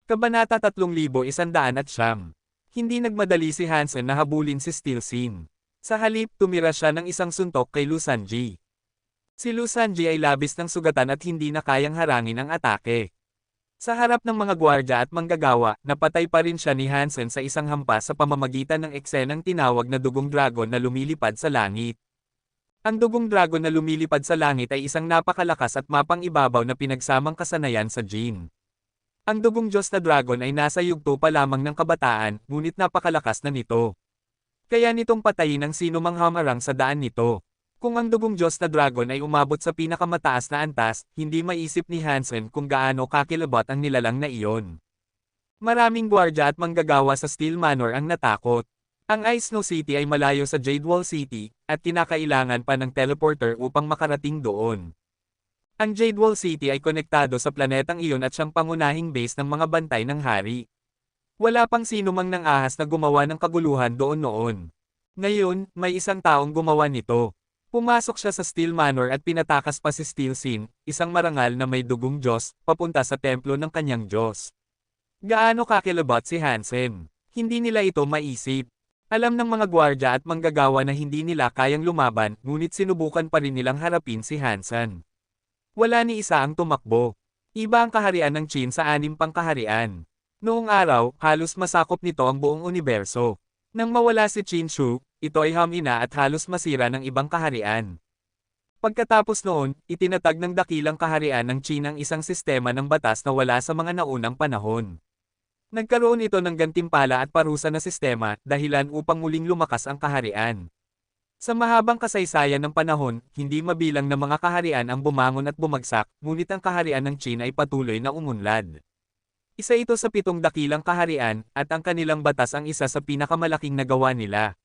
Kabanata 3109. Hindi nagmadali si Hansen na habulin si Steel Scene. Sa halip, tumira siya ng isang suntok kay Lu Sanji. Si Lu Sanji ay labis ng sugatan at hindi na kayang harangin ang atake. Sa harap ng mga gwardya at manggagawa, napatay pa rin siya ni Hansen sa isang hampas sa pamamagitan ng eksenang tinawag na dugong dragon na lumilipad sa langit. Ang dugong dragon na lumilipad sa langit ay isang napakalakas at mapang-ibabaw na pinagsamang kasanayan sa Jin. Ang dugong Diyos na dragon ay nasa yugto pa lamang ng kabataan, ngunit napakalakas na nito. Kaya nitong patayin ang sino mang hamarang sa daan nito. Kung ang dugong Diyos na dragon ay umabot sa pinakamataas na antas, hindi maisip ni Hansen kung gaano kakilabot ang nilalang na iyon. Maraming gwardya at manggagawa sa Steel Manor ang natakot. Ang Ice Snow City ay malayo sa Jade Wall City, at kinakailangan pa ng teleporter upang makarating doon. Ang Jade Wall City ay konektado sa planetang iyon at siyang pangunahing base ng mga bantay ng hari. Wala pang sino mang nang ahas na gumawa ng kaguluhan doon noon. Ngayon, may isang taong gumawa nito. Pumasok siya sa Steel Manor at pinatakas pa si Steel Scene, isang marangal na may dugong Diyos, papunta sa templo ng kanyang Diyos. Gaano kakilabot si Hansen? Hindi nila ito maisip. Alam ng mga gwardya at manggagawa na hindi nila kayang lumaban, ngunit sinubukan pa rin nilang harapin si Hansen. Wala ni isa ang tumakbo. Iba ang kaharian ng Qin sa 6 pang kaharian. Noong araw, halos masakop nito ang buong universo. Nang mawala si Qin Shi, ito ay hamina at halos masira ng ibang kaharian. Pagkatapos noon, itinatag ng dakilang kaharian ng Qin ang isang sistema ng batas na wala sa mga naunang panahon. Nagkaroon ito ng gantimpala at parusa na sistema, dahilan upang muling lumakas ang kaharian. Sa mahabang kasaysayan ng panahon, hindi mabilang na mga kaharian ang bumangon at bumagsak, ngunit ang kaharian ng Qin ay patuloy na umunlad. Isa ito sa 7 dakilang kaharian, at ang kanilang batas ang isa sa pinakamalaking nagawa nila.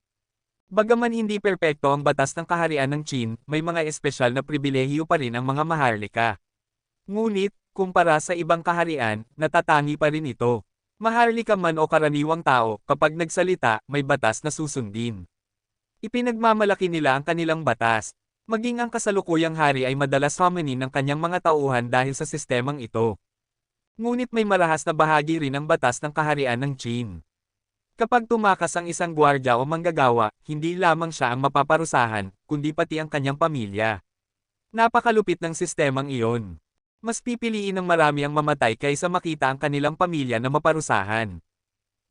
Bagaman hindi perpekto ang batas ng kaharian ng Qin, may mga espesyal na pribilehiyo pa rin ang mga maharlika. Ngunit, kumpara sa ibang kaharian, natatangi pa rin ito. Maharlika man o karaniwang tao, kapag nagsalita, may batas na susundin. Ipinagmamalaki nila ang kanilang batas. Maging ang kasalukuyang hari ay madalas hominin ng kanyang mga tauhan dahil sa sistemang ito. Ngunit may marahas na bahagi rin ang batas ng kaharian ng Qin. Kapag tumakas ang isang gwardya o manggagawa, hindi lamang siya ang mapaparusahan, kundi pati ang kanyang pamilya. Napakalupit ng sistemang iyon. Mas pipiliin ng marami ang mamatay kaysa makita ang kanilang pamilya na maparusahan.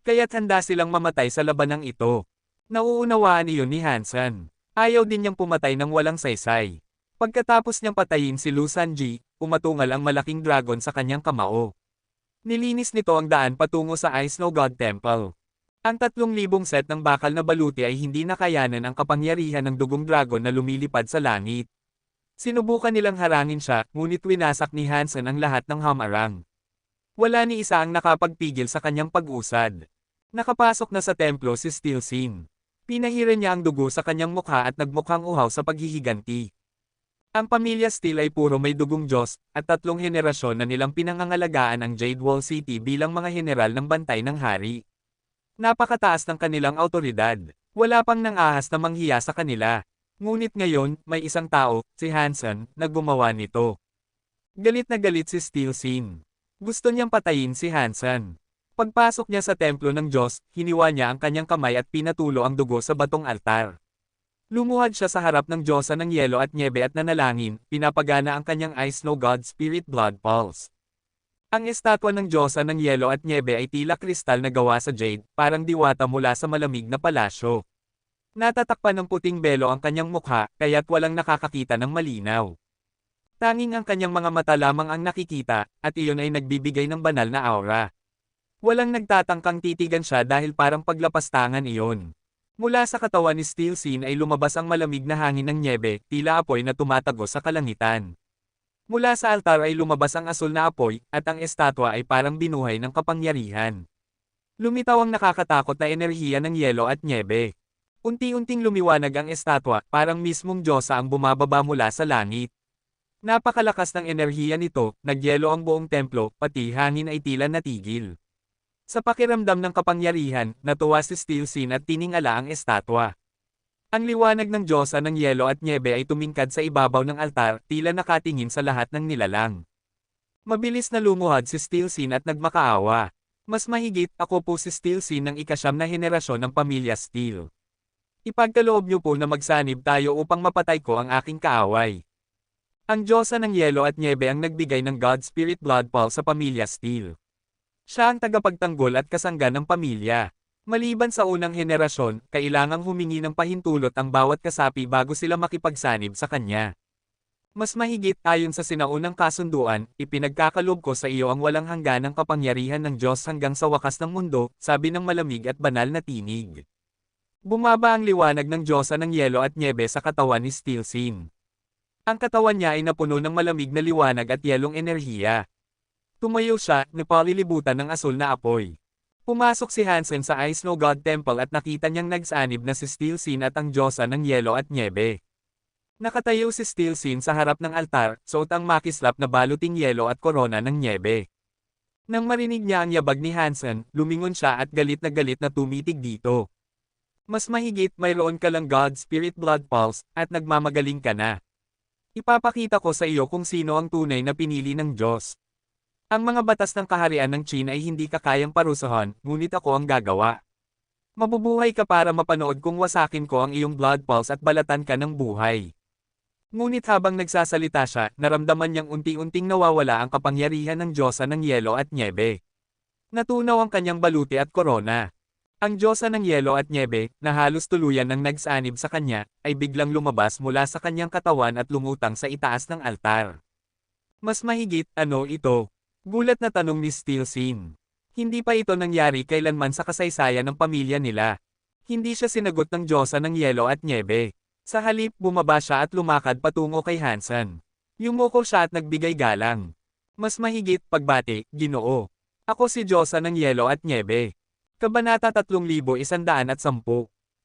Kaya't handa silang mamatay sa labanang ito. Nauunawaan iyon ni Hansen. Ayaw din niyang pumatay ng walang saysay. Pagkatapos niyang patayin si Lu Sanji, umatungal ang malaking dragon sa kanyang kamao. Nilinis nito ang daan patungo sa Ice Snow God Temple. Ang 3,000 set ng bakal na baluti ay hindi nakayanan ang kapangyarihan ng dugong dragon na lumilipad sa langit. Sinubukan nilang harangin siya, ngunit winasak ni Hansen ang lahat ng hamarang. Wala ni isa ang nakapagpigil sa kanyang pag-usad. Nakapasok na sa templo si Steel Scene. Pinahiran niya ang dugo sa kanyang mukha at nagmukhang uhaw sa paghihiganti. Ang pamilya Steel ay puro may dugong Diyos, at 3 henerasyon na nilang pinangangalagaan ang Jade Wall City bilang mga general ng bantay ng hari. Napakataas ng kanilang awtoridad. Wala pang nang-ahas na manghiya sa kanila. Ngunit ngayon, may isang tao, si Hansen, na gumawa nito. Galit na galit si Steel Scene. Gusto niyang patayin si Hansen. Pagpasok niya sa templo ng Diyos, hiniwa niya ang kanyang kamay at pinatulo ang dugo sa batong altar. Lumuhad siya sa harap ng Diyosa ng Yelo at Nyebe at nanalangin, pinapagana ang kanyang Ice Snow God Spirit Blood Pulse. Ang estatwa ng Diyosa ng Yelo at Nyebe ay tila kristal na gawa sa jade, parang diwata mula sa malamig na palasyo. Natatakpan ng puting belo ang kanyang mukha, kaya't walang nakakakita ng malinaw. Tanging ang kanyang mga mata lamang ang nakikita, at iyon ay nagbibigay ng banal na aura. Walang nagtatangkang titigan siya dahil parang paglapastangan iyon. Mula sa katawan ni Steel Scene ay lumabas ang malamig na hangin ng Nyebe, tila apoy na tumatagos sa kalangitan. Mula sa altar ay lumabas ang asul na apoy, at ang estatwa ay parang binuhay ng kapangyarihan. Lumitaw ang nakakatakot na enerhiya ng Yelo at Nyebe. Unti-unting lumiwanag ang estatwa, parang mismong Diyosa ang bumababa mula sa langit. Napakalakas ng enerhiya nito, nagyelo ang buong templo, pati hangin ay tila natigil. Sa pakiramdam ng kapangyarihan, natuwa si Steel Scene at tiningala ang estatwa. Ang liwanag ng Diyosa ng Yelo at Nyebe ay tumingkad sa ibabaw ng altar, tila nakatingin sa lahat ng nilalang. Mabilis na lumuhad si Steel Scene at nagmakaawa. Mas mahigit, ako po si Steel Sin ng ika-9 na henerasyon ng pamilya Steel. Ipagkaloob niyo po na magsanib tayo upang mapatay ko ang aking kaaway. Ang Diyosa ng Yelo at Nyebe ang nagbigay ng God Spirit Blood Pulse sa pamilya Steel. Siya ang tagapagtanggol at kasangga ng pamilya. Maliban sa unang henerasyon, kailangang humingi ng pahintulot ang bawat kasapi bago sila makipagsanib sa kanya. Mas mahigit ayon sa sinaunang kasunduan, ipinagkakaloob ko sa iyo ang walang hangganang kapangyarihan ng Diyos hanggang sa wakas ng mundo, sabi ng malamig at banal na tinig. Bumaba ang liwanag ng Diyosa ng Yelo at Nyebe sa katawan ni Steel Sin. Ang katawan niya ay napuno ng malamig na liwanag at yelong enerhiya. Tumayo siya, napalilibutan ng asul na apoy. Pumasok si Hansen sa Ice Snow God Temple at nakita niyang nagsanib na si Steel Sin at ang Diyosa ng Yelo at Nyebe. Nakatayo si Steel Sin sa harap ng altar, suot ang makislap na baluting yelo at korona ng nyebe. Nang marinig niya ang yabag ni Hansen, lumingon siya at galit na tumitig dito. Mas mahigit mayroon ka lang God Spirit Blood Pulse, at nagmamagaling ka na. Ipapakita ko sa iyo kung sino ang tunay na pinili ng Diyos. Ang mga batas ng kaharian ng China ay hindi ka kayang parusahan, ngunit ako ang gagawa. Mabubuhay ka para mapanood kung wasakin ko ang iyong blood pulse at balatan ka ng buhay. Ngunit habang nagsasalita siya, naramdaman niyang unti-unting nawawala ang kapangyarihan ng Diyosa ng Yelo at Nyebe. Natunaw ang kanyang baluti at korona. Ang Diyosa ng Yelo at Nyebe, na halos tuluyan ng nagsanib sa kanya, ay biglang lumabas mula sa kanyang katawan at lumutang sa itaas ng altar. Mas mahigit, ano ito? Gulat na tanong ni Steel Sin. Hindi pa ito nangyari kailanman sa kasaysayan ng pamilya nila. Hindi siya sinagot ng Diyosa ng Yelo at Nyebe. Sa halip, bumaba siya at lumakad patungo kay Hansen. Yumuko siya at nagbigay galang. Mas mahigit, pagbati, Ginoo. Ako si Diyosa ng Yelo at Nyebe. Kabanata 3110.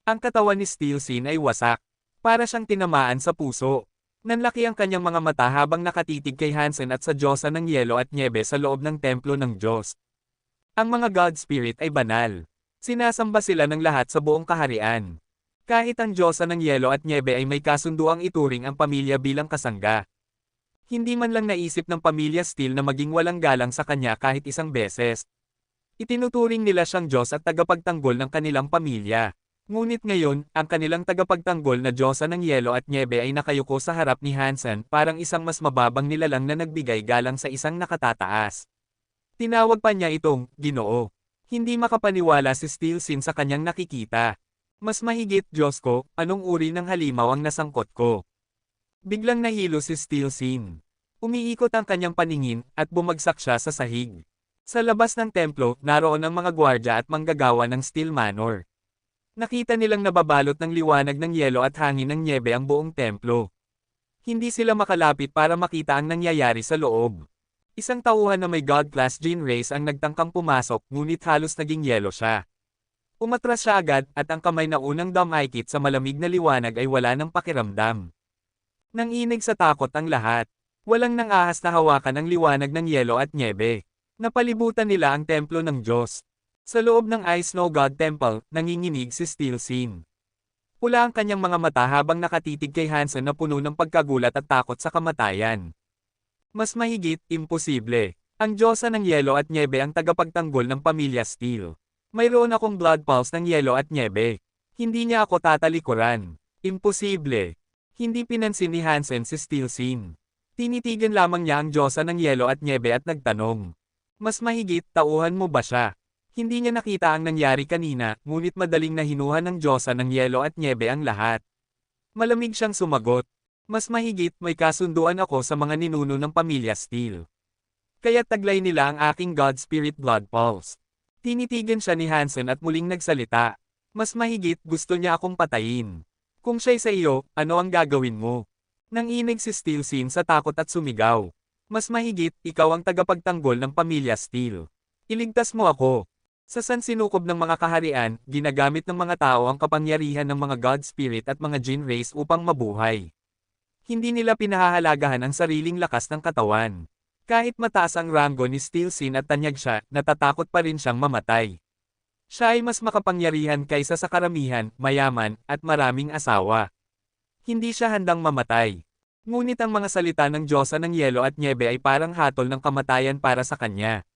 Ang katawan ni Steel Sin ay wasak. Para siyang tinamaan sa puso. Nanlaki ang kanyang mga mata habang nakatitig kay Hansen at sa Diyosa ng Yelo at Nyebe sa loob ng templo ng Diyos. Ang mga God Spirit ay banal. Sinasamba sila ng lahat sa buong kaharian. Kahit ang Diyosa ng Yelo at Nyebe ay may kasunduang ituring ang pamilya bilang kasangga. Hindi man lang naisip ng pamilya Steel na maging walang galang sa kanya kahit isang beses. Itinuturing nila siyang Diyos at tagapagtanggol ng kanilang pamilya. Ngunit ngayon, ang kanilang tagapagtanggol na Diyosa ng Yelo at Nyebe ay nakayuko sa harap ni Hansen parang isang mas mababang nilalang na nagbigay galang sa isang nakatataas. Tinawag pa niya itong, Ginoo. Hindi makapaniwala si Steel Sin sa kanyang nakikita. Mas mahigit, Diyos ko, anong uri ng halimaw ang nasangkot ko? Biglang nahilo si Steel Sin. Umiikot ang kanyang paningin, at bumagsak siya sa sahig. Sa labas ng templo, naroon ang mga gwardya at manggagawa ng Steel Manor. Nakita nilang nababalot ng liwanag ng yelo at hangin ng nyebe ang buong templo. Hindi sila makalapit para makita ang nangyayari sa loob. Isang tauhan na may God-class gene race ang nagtangkang pumasok, ngunit halos naging yelo siya. Umatras siya agad, at ang kamay na unang dumaikit sa malamig na liwanag ay wala ng pakiramdam. Nanginig sa takot ang lahat. Walang nang-ahas na hawakan ang liwanag ng yelo at nyebe. Napalibutan nila ang templo ng Diyos. Sa loob ng Ice Snow God Temple, nanginginig si Steel Sin. Pula ang kanyang mga mata habang nakatitig kay Hansen na puno ng pagkagulat at takot sa kamatayan. Mas mahigit, imposible. Ang Diyosa ng Yelo at Nyebe ang tagapagtanggol ng pamilya Steel. Mayroon akong blood pulse ng Yelo at Nyebe. Hindi niya ako tatalikuran. Imposible. Hindi pinansin ni Hansen si Steel Sin. Tinitigan lamang niya ang Diyosa ng Yelo at Nyebe at nagtanong. Mas mahigit, tauhan mo ba siya? Hindi niya nakita ang nangyari kanina, ngunit madaling nahinuhan ng Diyosa ng Yelo at Nyebe ang lahat. Malamig siyang sumagot. Mas mahigit, may kasunduan ako sa mga ninuno ng pamilya Steel. Kaya taglay nila ang aking God Spirit Blood Pulse. Tinitigan siya ni Hansen at muling nagsalita. Mas mahigit, gusto niya akong patayin. Kung siya'y sa iyo, ano ang gagawin mo? Nanginig si Steel Sin sa takot at sumigaw. Mas mahigit, ikaw ang tagapagtanggol ng pamilya Steel. Iligtas mo ako. Sa sansinukob ng mga kaharian, ginagamit ng mga tao ang kapangyarihan ng mga God Spirit at mga gene race upang mabuhay. Hindi nila pinahahalagahan ang sariling lakas ng katawan. Kahit mataas ang ranggo ni Steel Sin at tanyag siya, natatakot pa rin siyang mamatay. Siya ay mas makapangyarihan kaysa sa karamihan, mayaman, at maraming asawa. Hindi siya handang mamatay. Ngunit ang mga salita ng Diyosa ng Yelo at Nyebe ay parang hatol ng kamatayan para sa kanya.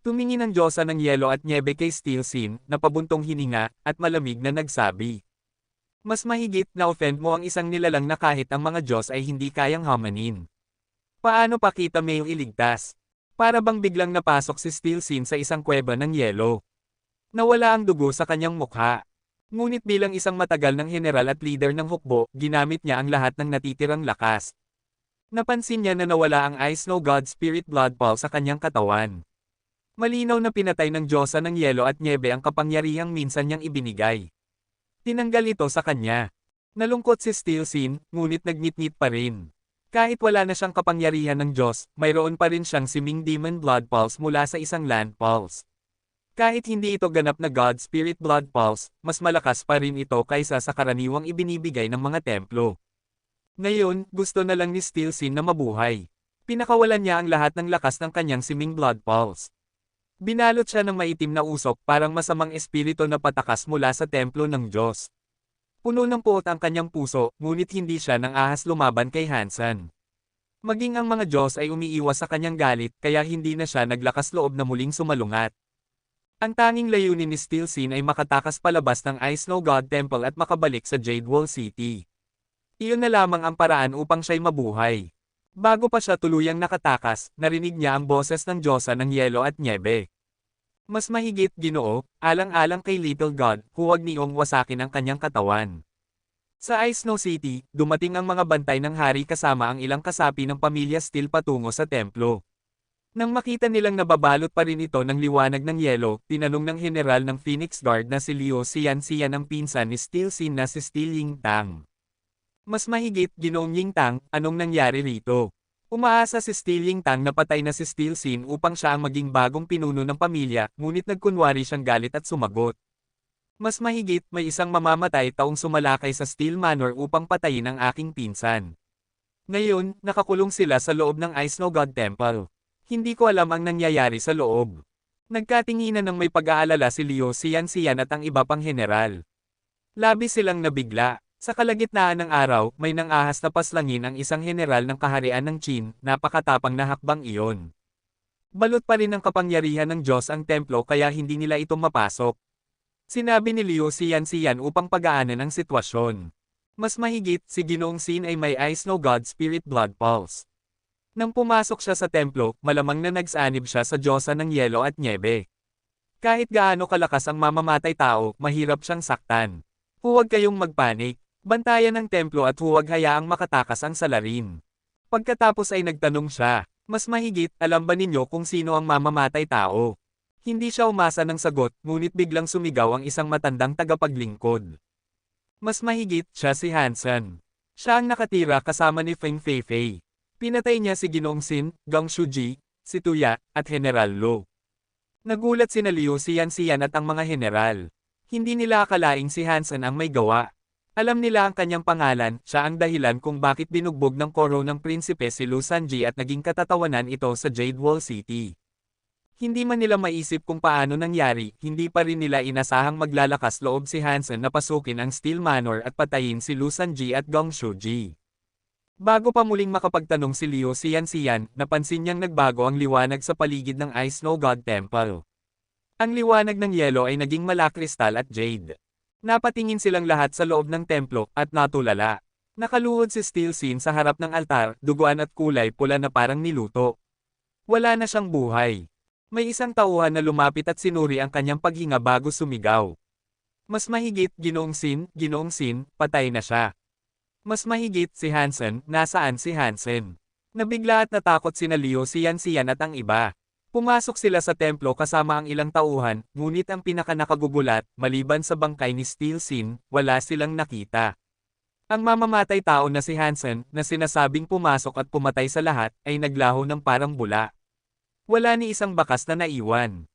Tumingin ang Diyosa ng Yelo at Nyebe kay Steelsin, na pabuntong hininga, at malamig na nagsabi. Mas mahigit na offend mo ang isang nilalang na kahit ang mga Diyos ay hindi kayang hamanin. Paano pa kita may iligtas? Para bang biglang napasok si Steelsin sa isang kuweba ng yelo. Nawala ang dugo sa kanyang mukha. Ngunit bilang isang matagal ng general at leader ng hukbo, ginamit niya ang lahat ng natitirang lakas. Napansin niya na nawala ang Ice Snow God Spirit Blood Pulse sa kanyang katawan. Malinaw na pinatay ng Diyosa ng Yelo at Nyebe ang kapangyarihang minsan niyang ibinigay. Tinanggal ito sa kanya. Nalungkot si Steelsin, ngunit nagngit-ngit pa rin. Kahit wala na siyang kapangyarihan ng Diyos, mayroon pa rin siyang siming Demon Blood Pulse mula sa isang Land Pulse. Kahit hindi ito ganap na God Spirit Blood Pulse, mas malakas pa rin ito kaysa sa karaniwang ibinibigay ng mga templo. Ngayon, gusto na lang ni Steelsin na mabuhay. Pinakawalan niya ang lahat ng lakas ng kanyang siming Blood Pulse. Binalot siya ng maitim na usok parang masamang espiritu na patakas mula sa templo ng Diyos. Puno ng puot ang kanyang puso, ngunit hindi siya nang ahas lumaban kay Hansen. Maging ang mga Diyos ay umiiwas sa kanyang galit, kaya hindi na siya naglakas loob na muling sumalungat. Ang tanging layunin ni Steelsin ay makatakas palabas ng Ice Snow God Temple at makabalik sa Jade Wall City. Iyon na lamang ang paraan upang siya'y mabuhay. Bago pa siya tuluyang nakatakas, narinig niya ang boses ng Diyosa ng Yelo at Nyebe. Mas mahigit, Ginoo, alang-alang kay Little God, huwag niyong wasakin ang kanyang katawan. Sa Ice Snow City, dumating ang mga bantay ng hari kasama ang ilang kasapi ng pamilya Steel patungo sa templo. Nang makita nilang nababalot pa rin ito ng liwanag ng yelo, tinanong ng general ng Phoenix Guard na si Liu Xianxian ang pinsan ni Steelsin na si Steel Yingtang. Mas mahigit, Ginoong Yingtang, anong nangyari rito? Umaasa si Steel Yingtang na patay na si Steelsin upang siya ang maging bagong pinuno ng pamilya, ngunit nagkunwari siyang galit at sumagot. Mas mahigit, may isang mamamatay taong sumalakay sa Steel Manor upang patayin ang aking pinsan. Ngayon, nakakulong sila sa loob ng Ice Snow God Temple. Hindi ko alam ang nangyayari sa loob. Nagkatinginan ng may pag-aalala si Liu Xianxian at ang iba pang general. Labis silang nabigla. Sa kalagitnaan ng araw, may nangahas na paslangin ang isang general ng kaharian ng Qin, napakatapang na hakbang iyon. Balot pa rin ng kapangyarihan ng Diyos ang templo kaya hindi nila ito mapasok. Sinabi ni Liu Xianxian upang pagaanan ang sitwasyon. Mas mahigit, si Ginoong Sin ay may Ice Snow God Spirit Blood Pulse. Nang pumasok siya sa templo, malamang na nagsanib siya sa Diyosa ng Yelo at Nyebe. Kahit gaano kalakas ang mamamatay tao, mahirap siyang saktan. Huwag kayong magpanik. Bantayan ang templo at huwag hayaang makatakas ang salarin. Pagkatapos ay nagtanong siya, mas mahigit, alam ba ninyo kung sino ang mamamatay tao? Hindi siya umasa ng sagot, ngunit biglang sumigaw ang isang matandang tagapaglingkod. Mas mahigit, siya si Hansen. Siya ang nakatira kasama ni Feng Feifei. Pinatay niya si Ginoong Sin, Gong Shuji, si Tuya, at General Lo. Nagulat sina Liu Xianxian at ang mga general. Hindi nila akalaing si Hansen ang may gawa. Alam nila ang kanyang pangalan, siya ang dahilan kung bakit binugbog ng koro ng prinsipe si Lu Sanji at naging katatawanan ito sa Jade Wall City. Hindi man nila maisip kung paano nangyari, hindi pa rin nila inasahang maglalakas loob si Hansen na pasukin ang Steel Manor at patayin si Lu Sanji at Gong Shuji. Bago pa muling makapagtanong si Liu Xianxian, napansin niyang nagbago ang liwanag sa paligid ng Ice Snow God Temple. Ang liwanag ng yelo ay naging malakristal at jade. Napatingin silang lahat sa loob ng templo, at natulala. Nakaluhod si Steelsin sa harap ng altar, duguan at kulay pula na parang niluto. Wala na siyang buhay. May isang tauhan na lumapit at sinuri ang kanyang paghinga bago sumigaw. Mas mahigit, Ginoong Sin, patay na siya. Mas mahigit, si Hansen, nasaan si Hansen? Nabigla at natakot sina Liu Xianxian at ang iba. Pumasok sila sa templo kasama ang ilang tauhan, ngunit ang pinakanakagugulat, maliban sa bangkay ni Steelsin, wala silang nakita. Ang mamamatay tao na si Hansen, na sinasabing pumasok at pumatay sa lahat, ay naglaho ng parang bula. Wala ni isang bakas na naiwan.